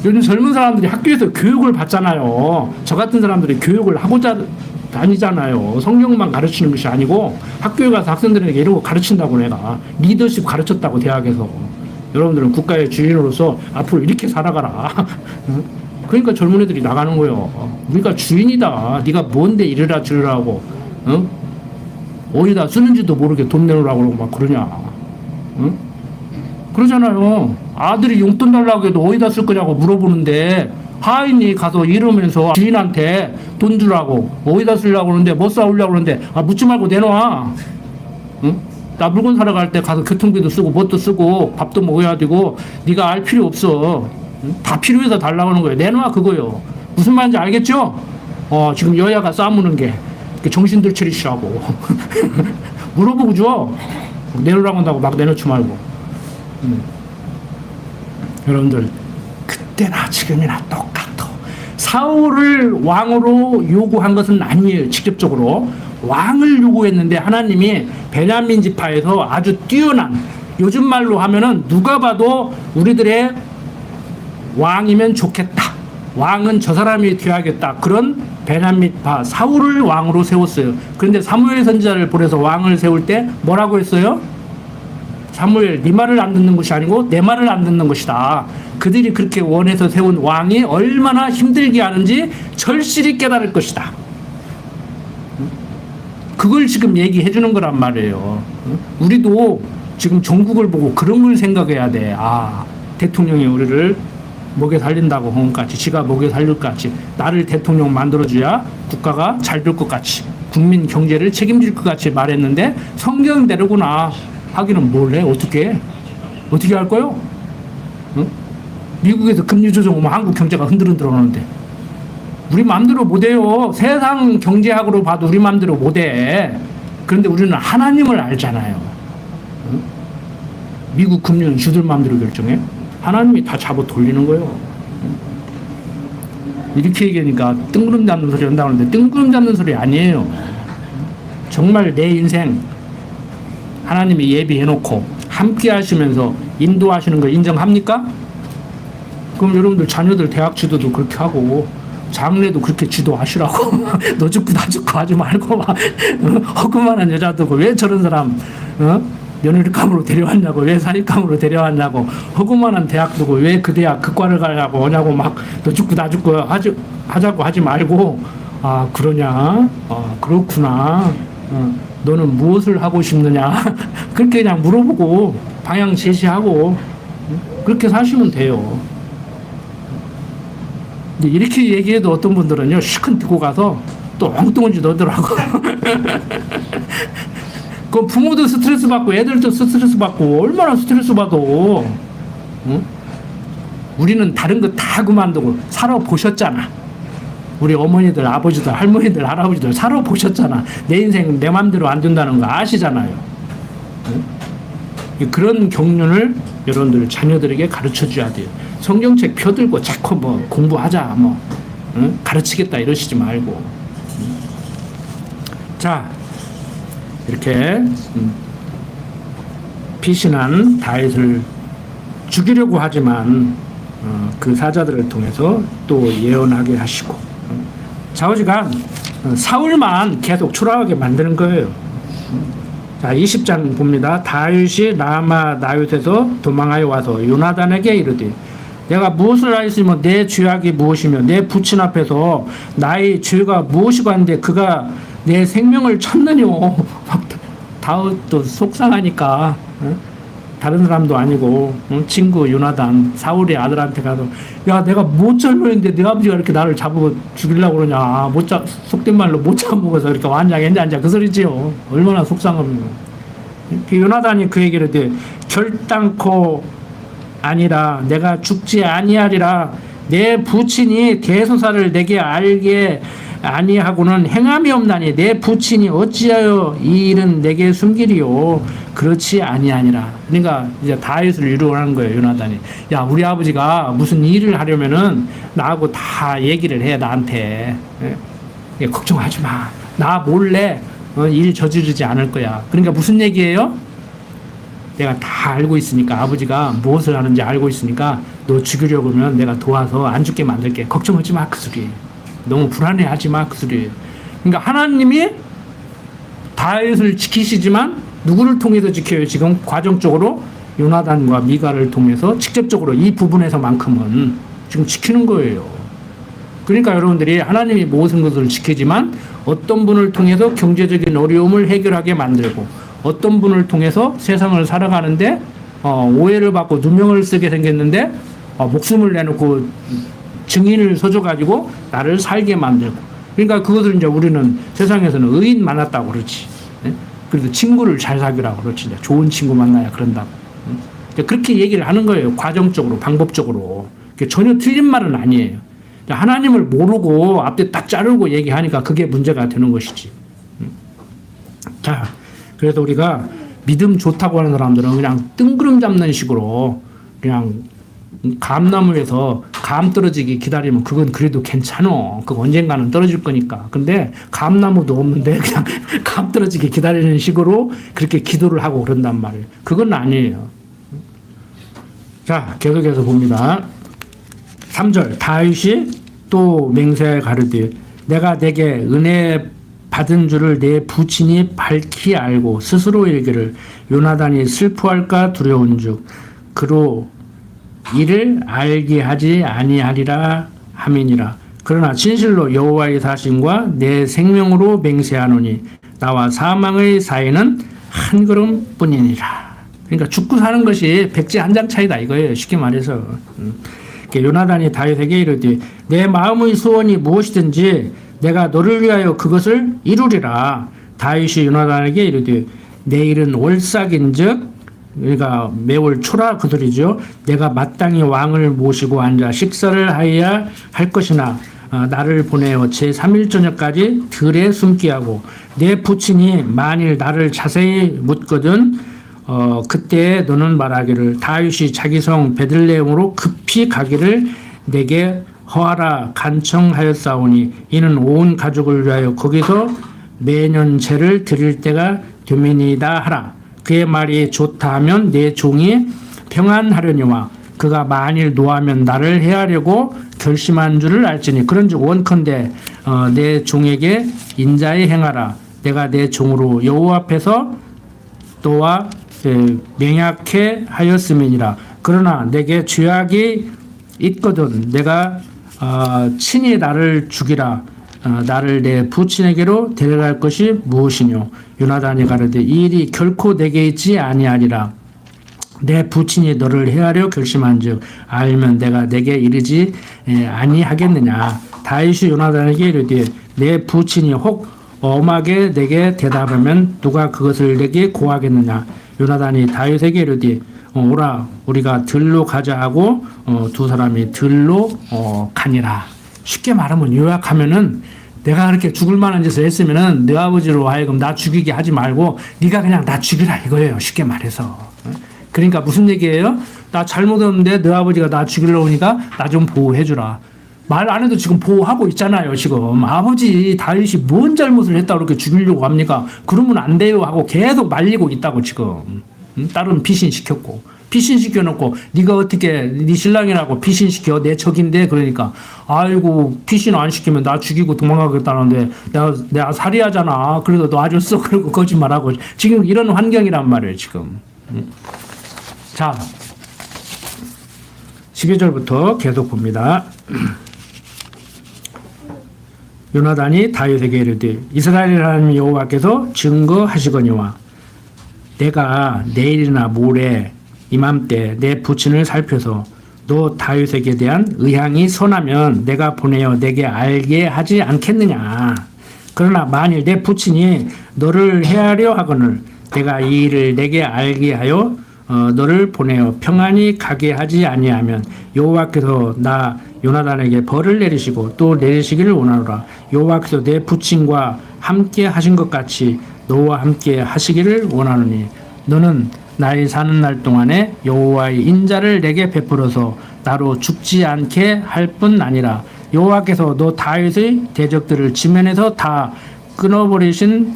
요즘 젊은 사람들이 학교에서 교육을 받잖아요. 저 같은 사람들이 교육을 하고자 다니잖아요. 성경만 가르치는 것이 아니고 학교에 가서 학생들에게 이런 거 가르친다고 내가 리더십 가르쳤다고 대학에서. 여러분들은 국가의 주인으로서 앞으로 이렇게 살아가라. 그러니까 젊은 애들이 나가는 거예요. 우리가 주인이다. 네가 뭔데 이래라 저래라고 어디다 쓰는지도 모르게 돈 내놓으라고 그러고 막 그러냐. 그러잖아요. 아들이 용돈 달라고 해도 어디다 쓸 거냐고 물어보는데 하인이 가서 이러면서 주인한테 돈 주라고 어디다 쓰려고 그러는데 뭐 싸우려고 그러는데 아 묻지 말고 내놔. 응? 나 물건 사러 갈 때 가서 교통비도 쓰고 뭣도 쓰고 밥도 먹어야 되고 네가 알 필요 없어. 응? 다 필요해서 달라고 하는 거예요. 내놔 그거요. 무슨 말인지 알겠죠? 지금 여야가 싸우는 게 정신들 차리시라고. 물어보고 줘. 내놓으라고 한다고 막 내놓지 말고. 여러분들 그때나 지금이나 똑같아. 사울을 왕으로 요구한 것은 아니에요. 직접적으로 왕을 요구했는데 하나님이 베냐민 지파에서 아주 뛰어난, 요즘 말로 하면은 누가 봐도 우리들의 왕이면 좋겠다, 왕은 저 사람이 되어야겠다, 그런 베냐민 지파 사울을 왕으로 세웠어요. 그런데 사무엘 선지자를 보내서 왕을 세울 때 뭐라고 했어요? 사무엘, 네 말을 안 듣는 것이 아니고 내 말을 안 듣는 것이다. 그들이 그렇게 원해서 세운 왕이 얼마나 힘들게 하는지 절실히 깨달을 것이다. 그걸 지금 얘기해 주는 거란 말이에요. 우리도 지금 전국을 보고 그런 걸 생각해야 돼. 아, 대통령이 우리를 먹여 살린다고 한 것 같이, 지가 먹여 살릴 것 같이, 나를 대통령 만들어줘야 국가가 잘 될 것 같이, 국민 경제를 책임질 것 같이 말했는데 성경대로구나 하기는 뭘 해? 어떻게 할 거요? 응? 미국에서 금리 조정 오면 한국 경제가 흔들흔들 하는데 우리 마음대로 못해요. 세상 경제학으로 봐도 우리 마음대로 못해. 그런데 우리는 하나님을 알잖아요. 응? 미국 금리는 주들 마음대로 결정해? 하나님이 다 잡아 돌리는 거예요. 응? 이렇게 얘기하니까 뜬구름 잡는 소리 한다고 하는데 뜬구름 잡는 소리 아니에요. 정말 내 인생 하나님이 예비해놓고 함께 하시면서 인도하시는 걸 인정합니까? 그럼 여러분들 자녀들 대학 지도도 그렇게 하고 장래도 그렇게 지도하시라고. 너 죽고 나 죽고 하지 말고 막 허구만한 여자들고 왜 저런 사람 며느리감으로 데려왔냐고, 왜 사립감으로 데려왔냐고, 허구만한 대학 두고 왜 그 대학 그 과를 가냐고 하냐고 막 너 죽고 나 죽고 하자고 하지 말고, 아 그러냐, 그렇구나, 너는 무엇을 하고 싶느냐 그렇게 그냥 물어보고 방향 제시하고 그렇게 사시면 돼요. 근데 이렇게 얘기해도 어떤 분들은요 시큰 듣고 가서 또 엉뚱한 짓 하더라고. 그 부모도 스트레스 받고 애들도 스트레스 받고 얼마나 스트레스 받아. 응? 우리는 다른 거 다 그만두고 살아보셨잖아. 우리 어머니들, 아버지들, 할머니들, 할아버지들 살아보셨잖아. 내 인생 내 맘대로 안 된다는 거 아시잖아요. 응? 그런 경륜을 여러분들 자녀들에게 가르쳐 줘야 돼요. 성경책 펴들고 자꾸 뭐 공부하자 뭐 응? 가르치겠다 이러시지 말고. 자, 이렇게 피신한 다윗을 죽이려고 하지만 그 사자들을 통해서 또 예언하게 하시고, 좌우지간 사울만 계속 초라하게 만드는 거예요. 자, 20장 봅니다. 다윗이 라마 나윗에서 도망하여 와서 요나단에게 이르되 내가 무엇을 하였으면 내 죄악이 무엇이며 내 부친 앞에서 나의 죄가 무엇이고 한데 그가 내 생명을 쳤느뇨. 다윗도 속상하니까 다른 사람도 아니고 친구 요나단 사울의 아들한테 가서 야 내가 못 잘못했는데 네 아버지가 이렇게 나를 잡고 죽이려고 그러냐 속된 말로 못 잡아먹어서 그러니까 완장했냐 그 소리지요. 얼마나 속상합니까. 요나단이 그 얘기를 해 결단코 아니라 내가 죽지 아니하리라 내 부친이 대소사를 내게 알게 아니하고는 행함이 없나니 내 부친이 어찌하여 이 일은 내게 숨기리요 그렇지 아니하니라. 그러니까 이제 다윗을 위로하는 거예요. 요나단이 야 우리 아버지가 무슨 일을 하려면은 나하고 다 얘기를 해 나한테. 예, 걱정하지 마. 나 몰래 일 저지르지 않을 거야. 그러니까 무슨 얘기예요? 내가 다 알고 있으니까 아버지가 무엇을 하는지 알고 있으니까 너 죽이려고 하면 내가 도와서 안 죽게 만들게. 걱정하지 마 그 소리. 너무 불안해하지 마 그 소리예요. 그러니까 하나님이 다윗을 지키시지만 누구를 통해서 지켜요? 지금 과정적으로 요나단과 미가를 통해서 직접적으로 이 부분에서만큼은 지금 지키는 거예요. 그러니까 여러분들이 하나님이 모든 것을 지키지만 어떤 분을 통해서 경제적인 어려움을 해결하게 만들고 어떤 분을 통해서 세상을 살아가는데 오해를 받고 누명을 쓰게 생겼는데 목숨을 내놓고 증인을 서줘가지고 나를 살게 만들고. 그러니까 그것을 이제 우리는 세상에서는 의인 많았다고 그러지. 그래도 친구를 잘 사귀라고 그렇지. 좋은 친구 만나야 그런다고. 그렇게 얘기를 하는 거예요. 과정적으로, 방법적으로. 전혀 틀린 말은 아니에요. 하나님을 모르고 앞에 딱 자르고 얘기하니까 그게 문제가 되는 것이지. 자, 그래서 우리가 믿음 좋다고 하는 사람들은 그냥 뜬구름 잡는 식으로 그냥 감나무에서 감 떨어지기 기다리면 그건 그래도 괜찮어. 그거 언젠가는 떨어질 거니까. 근데 감나무도 없는데 그냥 감 떨어지기 기다리는 식으로 그렇게 기도를 하고 그런단 말이에요. 그건 아니에요. 자, 계속해서 봅니다. 3절 다윗이 또 맹세하여 가르되 내가 내게 은혜 받은 줄을 내 부친이 밝히 알고 스스로 이르기를 요나단이 슬퍼할까 두려운즉 그로 이를 알게 하지 아니하리라 함이니라. 그러나 진실로 여호와의 사심과 내 생명으로 맹세하노니 나와 사망의 사이는 한 걸음뿐이니라. 그러니까 죽고 사는 것이 백지 한 장 차이다 이거예요. 쉽게 말해서. 요나단이 다윗에게 이르되 내 마음의 소원이 무엇이든지 내가 너를 위하여 그것을 이루리라. 다윗이 요나단에게 이르되 내일은 월삭인즉 그러니까 매월 초라 그 소리죠. 내가 마땅히 왕을 모시고 앉아 식사를 하여야 할 것이나 나를 보내어 제3일 저녁까지 들에 숨게 하고 내 부친이 만일 나를 자세히 묻거든 그때 너는 말하기를 다윗이 자기 성 베들레헴으로 급히 가기를 내게 허하라 간청하였사오니 이는 온 가족을 위하여 거기서 매년 제를 드릴 때가 되매니이다 하라. 그의 말이 좋다 하면 내 종이 평안하려니와 그가 만일 노하면 나를 해하려고 결심한 줄을 알지니 그런즉 원컨대 내 종에게 인자히 행하라. 내가 내 종으로 여호와 앞에서 너와 맹약해 하였음이니라. 그러나 내게 죄악이 있거든 내가 친히 나를 죽이라. 나를 내 부친에게로 데려갈 것이 무엇이뇨. 요나단이 가르되 이 일이 결코 내게 있지 아니하리라. 내 부친이 너를 해하려 결심한즉 알면 내가 내게 이르지 아니하겠느냐. 다윗이 요나단에게 이르되 내 부친이 혹 엄하게 내게 대답하면 누가 그것을 내게 고하겠느냐. 요나단이 다윗에게 이르되 오라 우리가 들로 가자 하고 두 사람이 들로 가니라. 쉽게 말하면 요약하면은 내가 그렇게 죽을 만한 짓을 했으면은 네 아버지로 하여금 나 죽이게 하지 말고 네가 그냥 나 죽이라 이거예요. 쉽게 말해서. 그러니까 무슨 얘기예요? 나 잘못했는데 네 아버지가 나 죽이려고 하니까 나 좀 보호해주라. 말 안 해도 지금 보호하고 있잖아요. 지금 아버지 다윗이 뭔 잘못을 했다고 그렇게 죽이려고 합니까? 그러면 안 돼요 하고 계속 말리고 있다고 지금. 딸은 피신시켰고 피신시켜놓고 네가 어떻게 네 신랑이라고 피신시켜 내 적인데 그러니까 아이고 피신 안 시키면 나 죽이고 도망가겠다는데 내가 살해하잖아. 그래도 놔줬어. 그러고 거짓말하고 지금 이런 환경이란 말이에요 지금. 자 12절부터 계속 봅니다. 요나단이 다윗에게 이르되 이스라엘 하나님 여호와께서 증거하시거니와 내가 내일이나 모레 이맘때 내 부친을 살펴서 너 다윗에게 대한 의향이 선하면 내가 보내어 내게 알게 하지 않겠느냐. 그러나 만일 내 부친이 너를 해하려 하거늘 내가 이 일을 내게 알게 하여 너를 보내어 평안히 가게 하지 아니하면 여호와께서 나 요나단에게 벌을 내리시고 또 내리시기를 원하노라. 여호와께서 내 부친과 함께 하신 것 같이 너와 함께 하시기를 원하노니 너는 나의 사는 날 동안에 여호와의 인자를 내게 베풀어서 나로 죽지 않게 할 뿐 아니라 여호와께서 너 다윗의 대적들을 지면에서 다 끊어버리신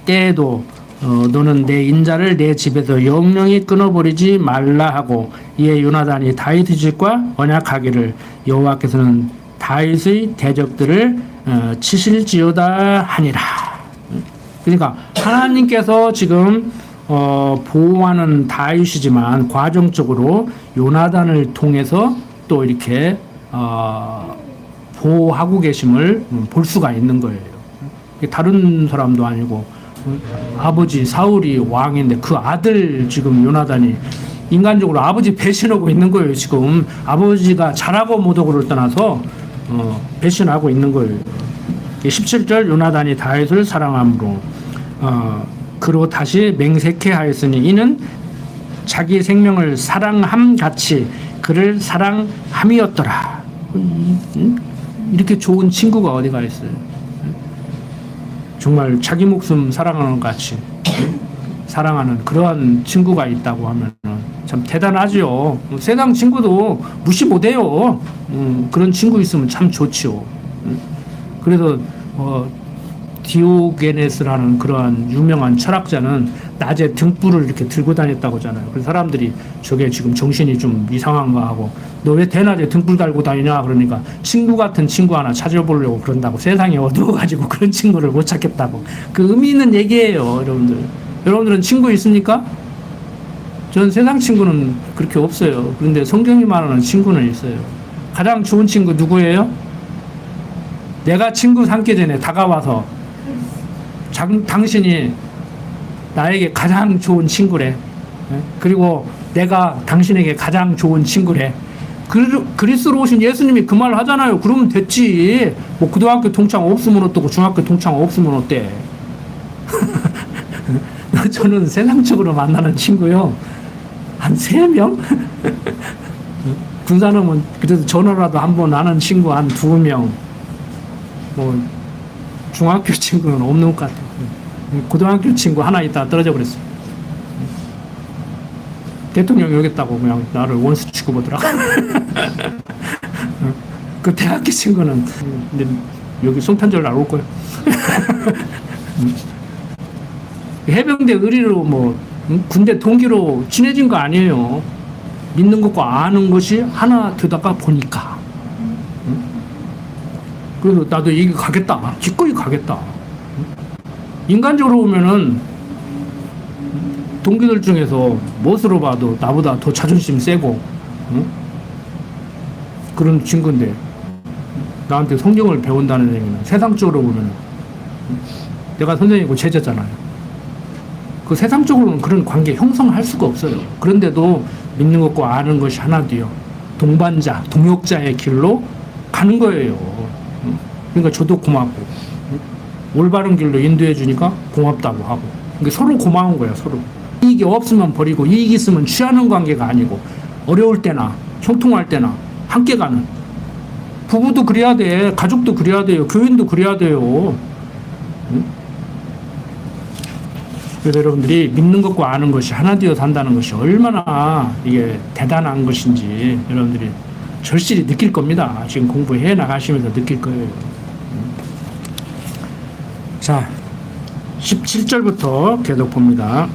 때에도 너는 내 인자를 내 집에서 영영히 끊어버리지 말라 하고 이에 요나단이 다윗의 집과 언약하기를 여호와께서는 다윗의 대적들을 치실지어다 하니라. 그러니까 하나님께서 지금 보호하는 다윗이지만 과정적으로 요나단을 통해서 또 이렇게 보호하고 계심을 볼 수가 있는 거예요. 다른 사람도 아니고 아버지 사울이 왕인데 그 아들 지금 요나단이 인간적으로 아버지 배신하고 있는 거예요. 지금 아버지가 잘하고 못하고를 떠나서 배신하고 있는 거예요. 17절 요나단이 다윗을 사랑함으로 그로 다시 맹세케 하였으니 이는 자기 생명을 사랑함 같이 그를 사랑함이었더라. 이렇게 좋은 친구가 어디가 있어요. 정말 자기 목숨 사랑하는 것 같이 사랑하는 그러한 친구가 있다고 하면 참 대단하죠. 세상 친구도 무시 못해요. 그런 친구 있으면 참 좋지요. 그래서 디오게네스라는 그러한 유명한 철학자는 낮에 등불을 이렇게 들고 다녔다고 하잖아요. 그래서 사람들이 저게 지금 정신이 좀 이상한가 하고 너 왜 대낮에 등불 달고 다니냐 그러니까 친구 같은 친구 하나 찾아보려고 그런다고. 세상이 어두워가지고 그런 친구를 못 찾겠다고. 그 의미 있는 얘기예요. 여러분들은 친구 있습니까? 전 세상 친구는 그렇게 없어요. 그런데 성경이 말하는 친구는 있어요. 가장 좋은 친구 누구예요? 내가 친구 삼기 전에 다가와서 당신이 나에게 가장 좋은 친구래. 그리고 내가 당신에게 가장 좋은 친구래. 그리스로 오신 예수님이 그 말 하잖아요. 그러면 됐지. 뭐 고등학교 동창 없으면 어떠고 중학교 동창 없으면 어때? 저는 세상적으로 만나는 친구요. 한 3명? 군사놈은 그래도 전화라도 한번 아는 친구 한 2명. 뭐 중학교 친구는 없는 것 같아요. 고등학교 친구 하나 있다가 떨어져 버렸어요. 대통령이 오겠다고 그냥 나를 원수 취급하더라고. 그 대학교 친구는 근데 여기 송탄절 날 올 거예요. 해병대 의리로 뭐 군대 동기로 친해진 거 아니에요. 믿는 것과 아는 것이 하나 되다가 보니까. 그래서 나도 여기 가겠다. 기꺼이 가겠다. 인간적으로 보면은 동기들 중에서 멋으로 봐도 나보다 더 자존심 세고 그런 친구인데 나한테 성경을 배운다는 얘기는 세상적으로 보면 내가 선생님이고 제자잖아요. 그 세상적으로는 그런 관계 형성할 수가 없어요. 그런데도 믿는 것과 아는 것이 하나 되어 동반자, 동역자의 길로 가는 거예요. 그러니까 저도 고맙고 올바른 길로 인도해 주니까 고맙다고 하고 그러니까 서로 고마운 거야. 서로 이익이 없으면 버리고 이익이 있으면 취하는 관계가 아니고 어려울 때나 형통할 때나 함께 가는 부부도 그래야 돼. 가족도 그래야 돼요. 교인도 그래야 돼요. 그래서 여러분들이 믿는 것과 아는 것이 하나 되어 산다는 것이 얼마나 이게 대단한 것인지 여러분들이 절실히 느낄 겁니다. 지금 공부해 나가시면서 느낄 거예요. 자, 17절부터 계속 봅니다.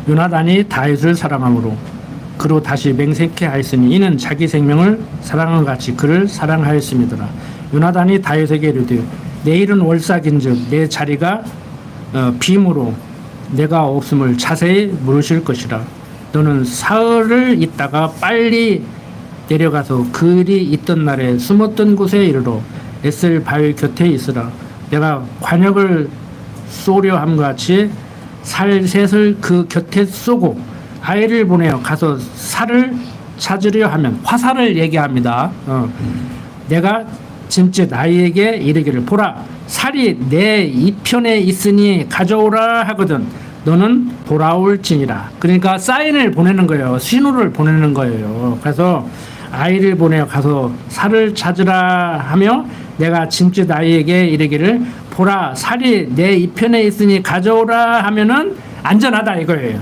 요나단이 다윗을 사랑함으로 그로 다시 맹세케 하였으니 이는 자기 생명을 사랑한 같이 그를 사랑하였음이더라. 요나단이 다윗에게 이르되 내일은 월삭인즉 내 자리가 빔으로 내가 없음을 자세히 물으실 것이라. 너는 사흘을 있다가 빨리 내려가서 그일이 있던 날에 숨었던 곳에 이르러 에셀 바위 곁에 있으라. 내가 관역을 쏘려 함과 같이 살셋을 그 곁에 쏘고 아이를 보내어 가서 살을 찾으려 하면 화살을 얘기합니다. 내가 짐짓 아이에게 이르기를 보라 살이 내 이편에 있으니 가져오라 하거든 너는 돌아올지니라. 그러니까 사인을 보내는 거예요. 신호를 보내는 거예요. 그래서 아이를 보내어 가서 살을 찾으라 하며 내가 짐짓 아이에게 이르기를 보라 살이 내 이편에 있으니 가져오라 하면은 안전하다 이거예요.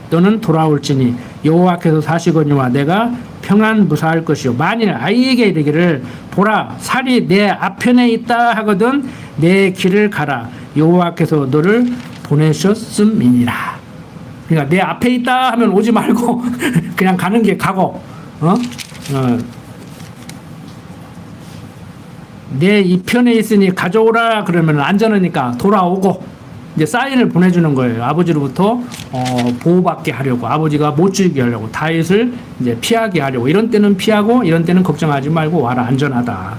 너는 돌아올지니 여호와께서 사시거니와 내가 평안 무사할 것이요 만일 아이에게 이르기를 보라 살이 내 앞편에 있다 하거든 내 길을 가라 여호와께서 너를 보내셨음이니라. 그러니까 내 앞에 있다 하면 오지 말고 그냥 가는 게 가고 내 이편에 있으니 가져오라 그러면 안전하니까 돌아오고 이제 사인을 보내주는 거예요. 아버지로부터 보호받게 하려고 아버지가 못 죽이게 하려고 다윗을 이제 피하게 하려고 이런 때는 피하고 이런 때는 걱정하지 말고 와라 안전하다.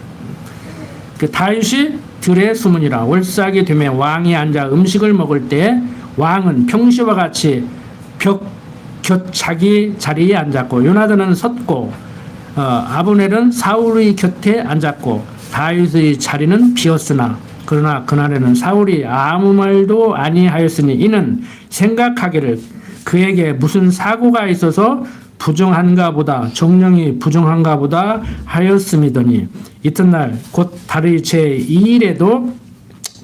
그 다윗이 들에 숨으니라. 월삭이 되매 왕이 앉아 음식을 먹을 때 왕은 평시와 같이 벽 곁 자기 자리에 앉았고 요나단은 섰고 아브넬은 사울의 곁에 앉았고 다윗의 자리는 비었으나 그러나 그날에는 사울이 아무 말도 아니하였으니 이는 생각하기를 그에게 무슨 사고가 있어서 부정한가 보다 정령이 부정한가 보다 하였음이더니 이튿날 곧 달의 제2일에도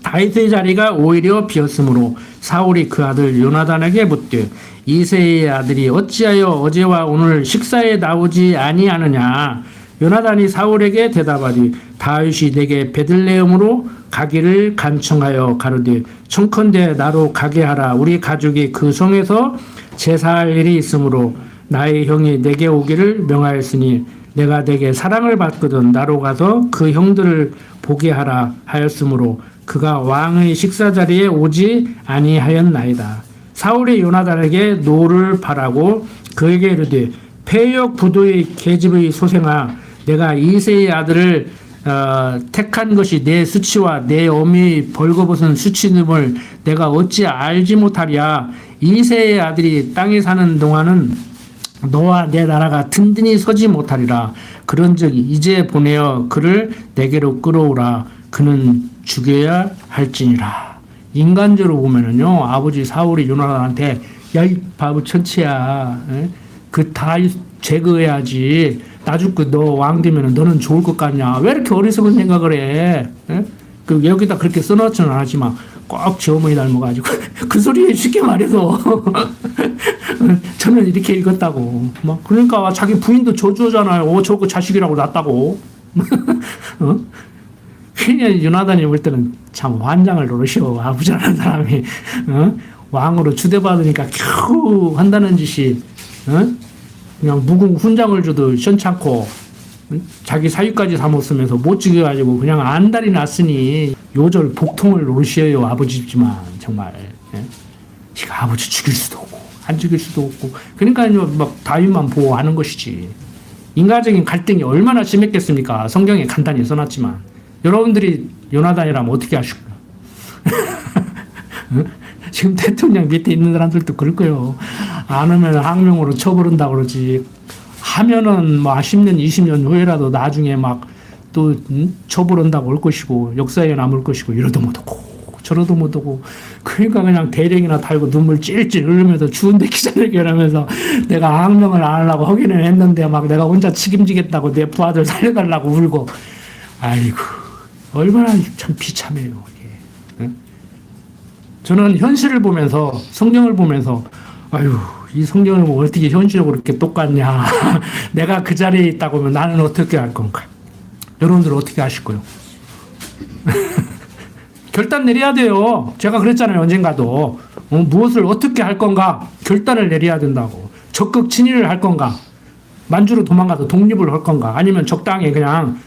다윗의 자리가 오히려 비었으므로 사울이 그 아들 요나단에게 묻되 이새의 아들이 어찌하여 어제와 오늘 식사에 나오지 아니하느냐. 요나단이 사울에게 대답하되 다윗이 내게 베들레헴으로 가기를 간청하여 가로되 청컨대 나로 가게 하라. 우리 가족이 그 성에서 제사할 일이 있으므로 나의 형이 내게 오기를 명하였으니 내가 내게 사랑을 받거든 나로 가서 그 형들을 보게 하라 하였으므로 그가 왕의 식사 자리에 오지 아니하였나이다. 사울이 요나단에게 노를 바라고 그에게 이르되 패역 부도의 계집의 소생아 내가 이새의 아들을 택한 것이 내 수치와 내 어미의 벌거벗은 수치됨을 내가 어찌 알지 못하랴. 이새의 아들이 땅에 사는 동안은 너와 내 나라가 든든히 서지 못하리라. 그런즉 이제 보내어 그를 내게로 끌어오라. 그는 죽여야 할지니라. 인간적으로 보면은요 아버지 사울이 요나단한테 야 이 바보 천치야 그 다 제거해야지 나 죽고 너 왕 되면 너는 좋을 것 같냐 왜 이렇게 어리석은 생각을 해. 그 여기다 그렇게 써놓지는 않았지만 꼭 제 어머니 닮아가지고 그 소리에 쉽게 말해서 저는 이렇게 읽었다고 막 그러니까 자기 부인도 저주잖아요. 저거 자식이라고 낳았다고. 그냥 요나단이 볼 때는 참 환장을 노르셔. 아버지라는 사람이 왕으로 추대받으니까 겨우 한다는 짓이 그냥 무궁 훈장을 줘도 시원찮고 자기 사위까지 삼았으면서 못 죽여가지고 그냥 안달이 났으니 요절 복통을 노르셔요. 아버지지만 정말 아버지 죽일 수도 없고 안 죽일 수도 없고 그러니까 막 다윗만 보호하는 것이지. 인간적인 갈등이 얼마나 심했겠습니까. 성경에 간단히 써놨지만 여러분들이 요나단이라면 어떻게 하실까요? 지금 대통령 밑에 있는 사람들도 그럴 거예요. 안 하면 항명으로 쳐버린다고 그러지. 하면은 뭐 10년, 20년 후에라도 나중에 막 또 쳐버린다고 올 것이고 역사에 남을 것이고 이러도 못하고 저러도 못하고 그러니까 그냥 대령이나 달고 눈물 찔찔 흘리면서 추운데 기자회견하면서 내가 항명을 안 하려고 하기는 했는데 막 내가 혼자 책임지겠다고 내 부하들 살려달라고 울고 아이고 얼마나 참 비참해요. 이게. 저는 현실을 보면서 성경을 보면서 아유 이 성경을 보면 어떻게 현실하고 그렇게 똑같냐. 내가 그 자리에 있다고 하면 나는 어떻게 할 건가. 여러분들 어떻게 하실 거요? 결단 내려야 돼요. 제가 그랬잖아요. 언젠가도 무엇을 어떻게 할 건가 결단을 내려야 된다고. 적극 친일을 할 건가 만주로 도망가서 독립을 할 건가 아니면 적당히 그냥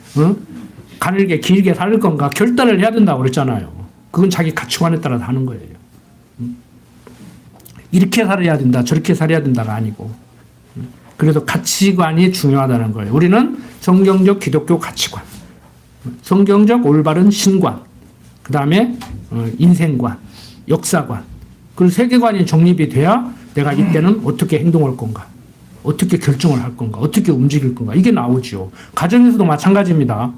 가늘게 길게 살 건가 결단을 해야 된다고 그랬잖아요. 그건 자기 가치관에 따라서 하는 거예요. 이렇게 살아야 된다 저렇게 살아야 된다가 아니고 그래서 가치관이 중요하다는 거예요. 우리는 성경적 기독교 가치관 성경적 올바른 신관 그 다음에 인생관 역사관 그 세계관이 정립이 돼야 내가 이때는 어떻게 행동할 건가, 어떻게 결정을 할 건가, 어떻게 움직일 건가, 이게 나오죠. 가정에서도 마찬가지입니다.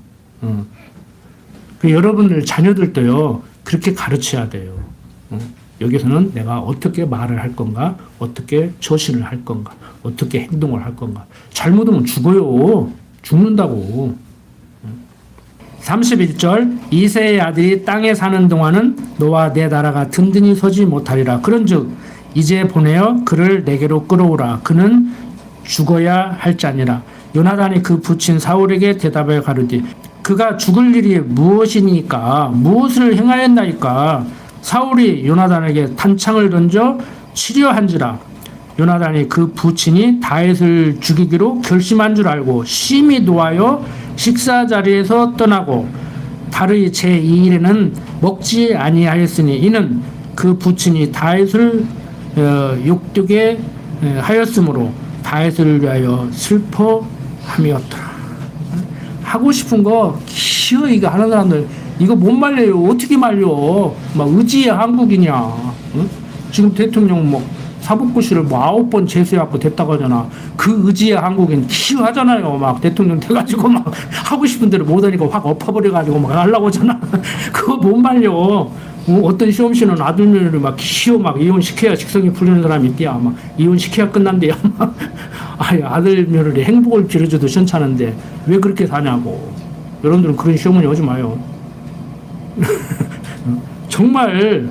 그 여러분들 자녀들도요, 그렇게 가르쳐야 돼요. 여기서는 내가 어떻게 말을 할 건가, 어떻게 처신을 할 건가, 어떻게 행동을 할 건가. 잘못하면 죽어요. 죽는다고. 31절 이새의 아들이 땅에 사는 동안은 너와 내 나라가 든든히 서지 못하리라. 그런즉 이제 보내어 그를 내게로 끌어오라. 그는 죽어야 할 자니라. 요나단이 그 부친 사울에게 대답하여 가르되 그가 죽을 일이 무엇이니까, 무엇을 행하였나이까. 사울이 요나단에게 탄창을 던져 치려한지라. 요나단이 그 부친이 다윗을 죽이기로 결심한 줄 알고 심히 노하여 식사 자리에서 떠나고 달의 제2일에는 먹지 아니하였으니 이는 그 부친이 다윗을 욕되게 하였으므로 다윗을 위하여 슬퍼함이었더라. 하고 싶은 거 키워 이거 하는 사람들 이거 못 말려요. 어떻게 말려? 막 의지의 한국이냐? 응? 지금 대통령 뭐 사법고시를 뭐 9번 재수해갖고 됐다고 하잖아. 그 의지의 한국인 키워하잖아요. 막 대통령 돼가지고 막 하고 싶은 대로 못하니까 확 엎어버려가지고 막 하려고 하잖아. 그거 못 말려. 어떤 시험씨는 아들 며느리 막 키워 막 이혼시켜야 직성이 풀리는 사람이 있대야. 막 이혼시켜야 끝난대야. 막 아들 며느리 행복을 빌어줘도 시원찮은데 왜 그렇게 사냐고. 여러분들은 그런 시험은 오지 마요. 정말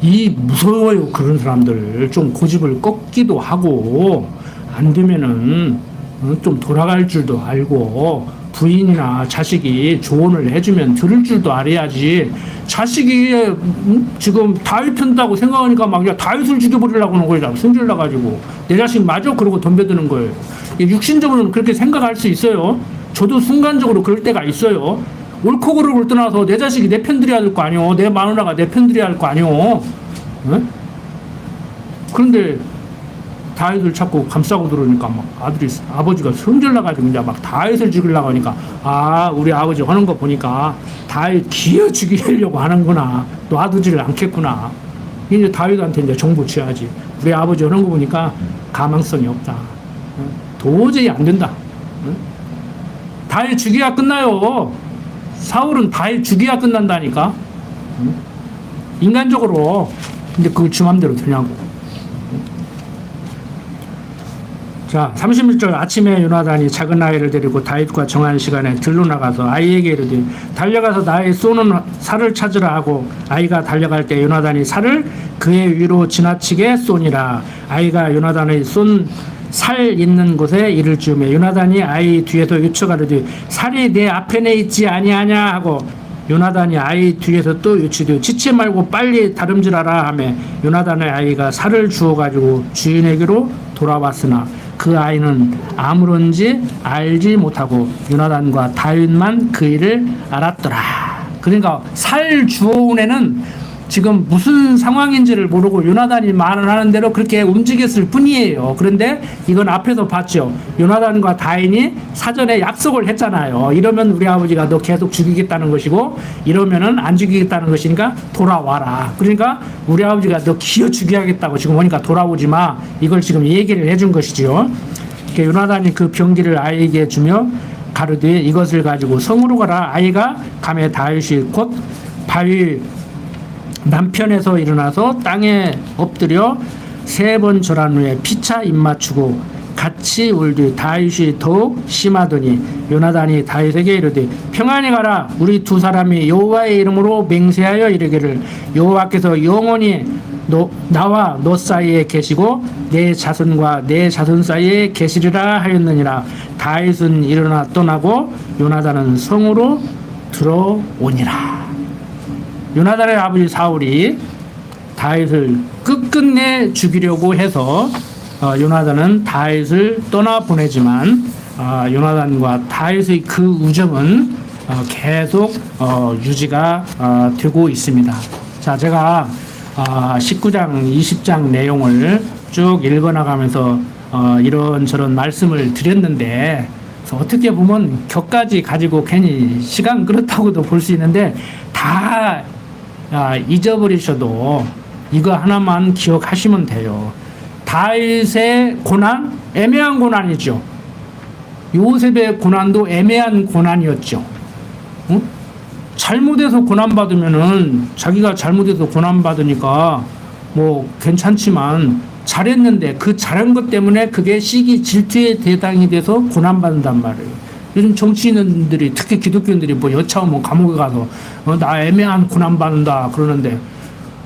이 무서워요. 그런 사람들 좀 고집을 꺾기도 하고 안 되면은 좀 돌아갈 줄도 알고 부인이나 자식이 조언을 해주면 들을 줄도 알아야지. 자식이 지금 다윗 편다고 생각하니까 막 야, 다윗을 죽여버리려고 하는 거예요. 승질 나가지고 내 자식 맞아? 그러고 덤벼드는 거예요. 육신적으로는 그렇게 생각할 수 있어요. 저도 순간적으로 그럴 때가 있어요. 옳고 그르고를 떠나서 내 자식이 내 편들여야 될 거 아니오. 내 마누라가 내 편들여야 할 거 아니오. 네? 그런데 다윗을 자꾸 감싸고 들어오니까 막 아버지가 성질 나가지고 이제 막 다윗을 죽이려고 하니까 아 우리 아버지 하는 거 보니까 다윗 기어 죽이려고 하는구나. 놔두지를 않겠구나. 이제 다윗한테 이제 정보 취하지. 우리 아버지 하는 거 보니까 가망성이 없다. 도저히 안 된다. 다윗 죽여야 끝나요. 사울은 다윗 죽여야 끝난다니까. 인간적으로 근데 그걸 지 맘대로 되냐고. 자 31절 아침에 요나단이 작은 아이를 데리고 다윗과 정한 시간에 들로 나가서 아이에게 이르되 달려가서 나의 쏘는 살을 찾으라 하고 아이가 달려갈 때 요나단이 살을 그의 위로 지나치게 쏘니라. 아이가 요나단의 쏜 살 있는 곳에 이를 즈음에 요나단이 아이 뒤에서 요청하되 살이 내 앞에내 있지 아니하냐 하고 요나단이 아이 뒤에서 또 요치되 지체 말고 빨리 다름질하라 하며 요나단의 아이가 살을 주어가지고 주인에게로 돌아왔으나 그 아이는 아무런지 알지 못하고 요나단과 다윗만 그 일을 알았더라. 그러니까 살 주워온 애는 지금 무슨 상황인지를 모르고 요나단이 말을 하는 대로 그렇게 움직였을 뿐이에요. 그런데 이건 앞에서 봤죠. 요나단과 다윗이 사전에 약속을 했잖아요. 이러면 우리 아버지가 너 계속 죽이겠다는 것이고 이러면은 안 죽이겠다는 것이니까 돌아와라. 그러니까 우리 아버지가 너 기어 죽여야겠다고 지금 오니까 돌아오지 마. 이걸 지금 얘기를 해준 것이죠. 요나단이 그 병기를 아이에게 주며 가르되 이것을 가지고 성으로 가라. 아이가 가매 다윗이 곧 바위 남편에서 일어나서 땅에 엎드려 3번 절한 후에 피차 입맞추고 같이 울되 다윗이 더욱 심하더니 요나단이 다윗에게 이르되 평안히 가라. 우리 두 사람이 여호와의 이름으로 맹세하여 이르기를 여호와께서 영원히 나와 너 사이에 계시고 내 자손과 내 자손 사이에 계시리라 하였느니라. 다윗은 일어나 떠나고 요나단은 성으로 들어오니라. 요나단의 아버지 사울이 다윗을 끝끝내 죽이려고 해서 요나단은 다윗을 떠나보내지만 요나단과 다윗의 그 우정은 계속 유지가 되고 있습니다. 자, 제가 19장, 20장 내용을 쭉 읽어나가면서 이런저런 말씀을 드렸는데 어떻게 보면 격까지 가지고 괜히 시간 그렇다고도 볼 수 있는데 다 잊어버리셔도 이거 하나만 기억하시면 돼요. 다윗의 고난, 애매한 고난이죠. 요셉의 고난도 애매한 고난이었죠. 응? 잘못해서 고난받으면은 자기가 잘못해서 고난받으니까 뭐 괜찮지만 잘했는데 그 잘한 것 때문에 그게 시기 질투의 대상이 돼서 고난받는단 말이에요. 요즘 정치인들이 특히 기독교인들이 뭐 여차하면 감옥에 가서 나 애매한 고난받는다 그러는데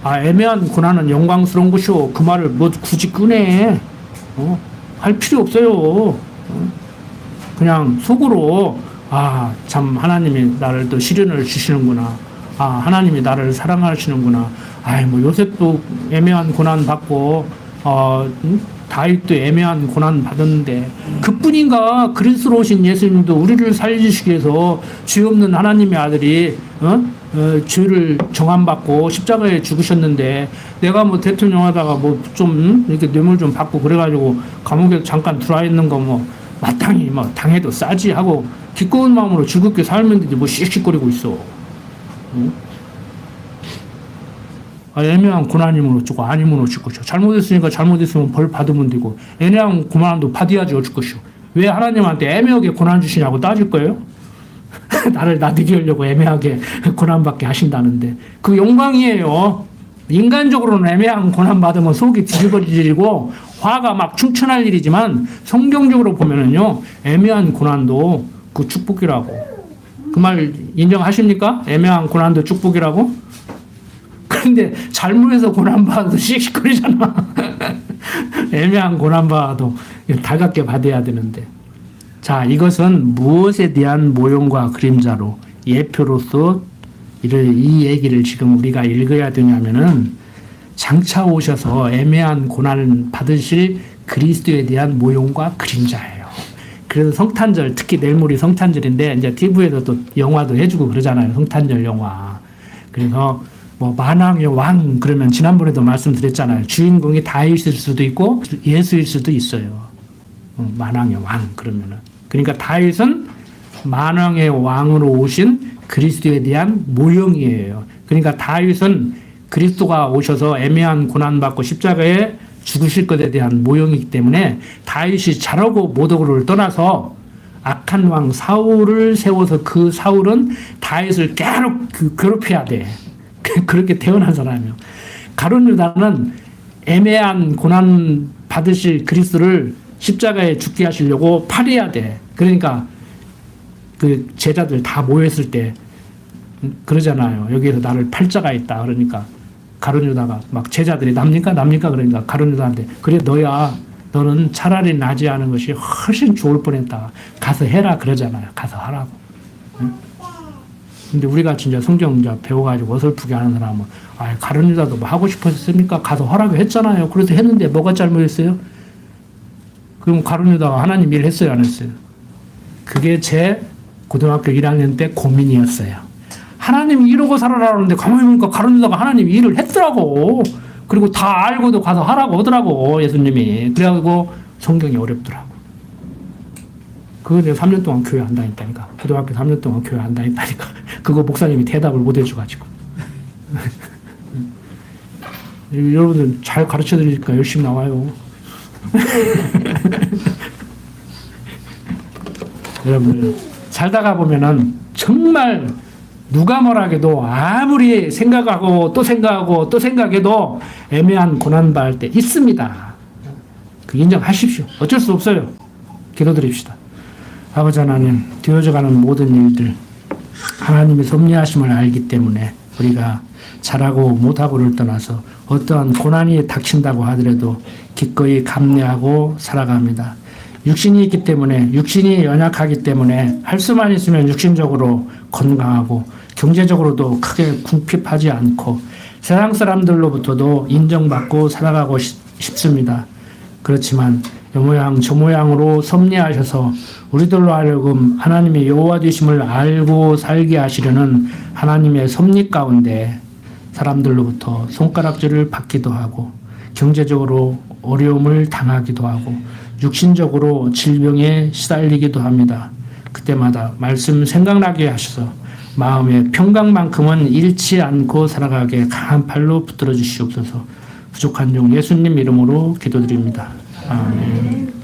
애매한 고난은 영광스러운 것이오. 그 말을 뭐 굳이 꺼내. 할 필요 없어요. 그냥 속으로 참 하나님이 나를 또 시련을 주시는구나. 하나님이 나를 사랑하시는구나. 뭐 요셉도 애매한 고난 받고 다윗도 애매한 고난 받았는데 그뿐인가. 그리스도로 오신 예수님도 우리를 살리시기 위해서 죄 없는 하나님의 아들이 죄를 정함받고 십자가에 죽으셨는데 내가 뭐 대통령 하다가 뭐 좀 이렇게 뇌물 좀 받고 그래가지고 감옥에 잠깐 들어와 있는 거 뭐 마땅히 뭐 당해도 싸지 하고 기꺼운 마음으로 즐겁게 살면 되지 뭐 씩씩거리고 있어. 애매한 고난이면 어쩌고 아니면 어쩔 것이오. 잘못했으니까 잘못했으면 벌 받으면 되고 애매한 고난도 받아야지 어쩔 것이오. 왜 하나님한테 애매하게 고난 주시냐고 따질 거예요? 나를 나대게 하려고 애매하게 고난받게 하신다는데 그 영광이에요. 인간적으로는 애매한 고난 받으면 속이 뒤집어지고 화가 막 충천할 일이지만 성경적으로 보면은요 애매한 고난도 그 축복이라고. 그 말 인정하십니까? 애매한 고난도 축복이라고? 그런데 잘못해서 고난받아도 씩씩거리잖아. 애매한 고난받아도 달갑게 받아야 되는데. 자, 이것은 무엇에 대한 모형과 그림자로 예표로서 이 얘기를 지금 우리가 읽어야 되냐면은 장차 오셔서 애매한 고난을 받으실 그리스도에 대한 모형과 그림자예요. 그래서 성탄절, 특히 내일 모레 성탄절인데 이제 TV에서 또 영화도 해주고 그러잖아요. 성탄절 영화. 그래서 뭐 만왕의 왕 그러면 지난번에도 말씀드렸잖아요. 주인공이 다윗일 수도 있고 예수일 수도 있어요. 만왕의 왕 그러면은. 그러니까 다윗은 만왕의 왕으로 오신 그리스도에 대한 모형이에요. 그러니까 다윗은 그리스도가 오셔서 애매한 고난받고 십자가에 죽으실 것에 대한 모형이기 때문에 다윗이 잘하고 못하고를 떠나서 악한 왕 사울을 세워서 그 사울은 다윗을 계속 괴롭혀야 돼. 그렇게 태어난 사람이에요. 가룟 유다는 애매한 고난 받으실 그리스도를 십자가에 죽게 하시려고 팔해야 돼. 그러니까 그 제자들 다 모였을 때 그러잖아요. 여기에서 나를 팔자가 있다. 그러니까 가룟 유다가 막 제자들이 납니까? 그러니까 가룟 유다한테 그래 너야. 너는 차라리 나지 않은 것이 훨씬 좋을 뻔했다. 가서 해라 그러잖아요. 가서 하라고. 응? 근데 우리가 진짜 성경 이제 배워가지고 어설프게 하는 사람은 가룟 유다도 뭐 하고 싶었습니까? 가서 하라고 했잖아요. 그래서 했는데 뭐가 잘못했어요? 그럼 가룟 유다가 하나님 일 했어요? 안 했어요? 그게 제 고등학교 1학년 때 고민이었어요. 하나님이 이러고 살아라는데 가만히 보니까 가룟 유다가 하나님 일을 했더라고. 그리고 다 알고도 가서 하라고 하더라고 예수님이. 그래가지고 성경이 어렵더라고. 그거 내가 3년 동안 교회 안 다녔다니까. 고등학교 3년 동안 교회 안 다녔다니까. 그거 목사님이 대답을 못 해줘가지고. 여러분들 잘 가르쳐 드리니까 열심히 나와요. 여러분들 살다가 보면은 정말 누가 뭐라 해도 아무리 생각하고 또 생각하고 또 생각해도 애매한 고난받을 때 있습니다. 그 인정하십시오. 어쩔 수 없어요. 기도드립시다. 아버지 하나님, 되어져가는 모든 일들 하나님의 섭리하심을 알기 때문에 우리가 잘하고 못하고를 떠나서 어떠한 고난이 닥친다고 하더라도 기꺼이 감내하고 살아갑니다. 육신이 있기 때문에 육신이 연약하기 때문에 할 수만 있으면 육신적으로 건강하고 경제적으로도 크게 궁핍하지 않고 세상 사람들로부터도 인정받고 살아가고 싶습니다. 그렇지만 이 모양 저 모양으로 섭리하셔서 우리들로 하여금 하나님의 여호와 되심을 알고 살게 하시려는 하나님의 섭리 가운데 사람들로부터 손가락질을 받기도 하고 경제적으로 어려움을 당하기도 하고 육신적으로 질병에 시달리기도 합니다. 그때마다 말씀 생각나게 하셔서 마음의 평강만큼은 잃지 않고 살아가게 강한 팔로 붙들어 주시옵소서. 부족한 종 예수님 이름으로 기도드립니다. 아멘.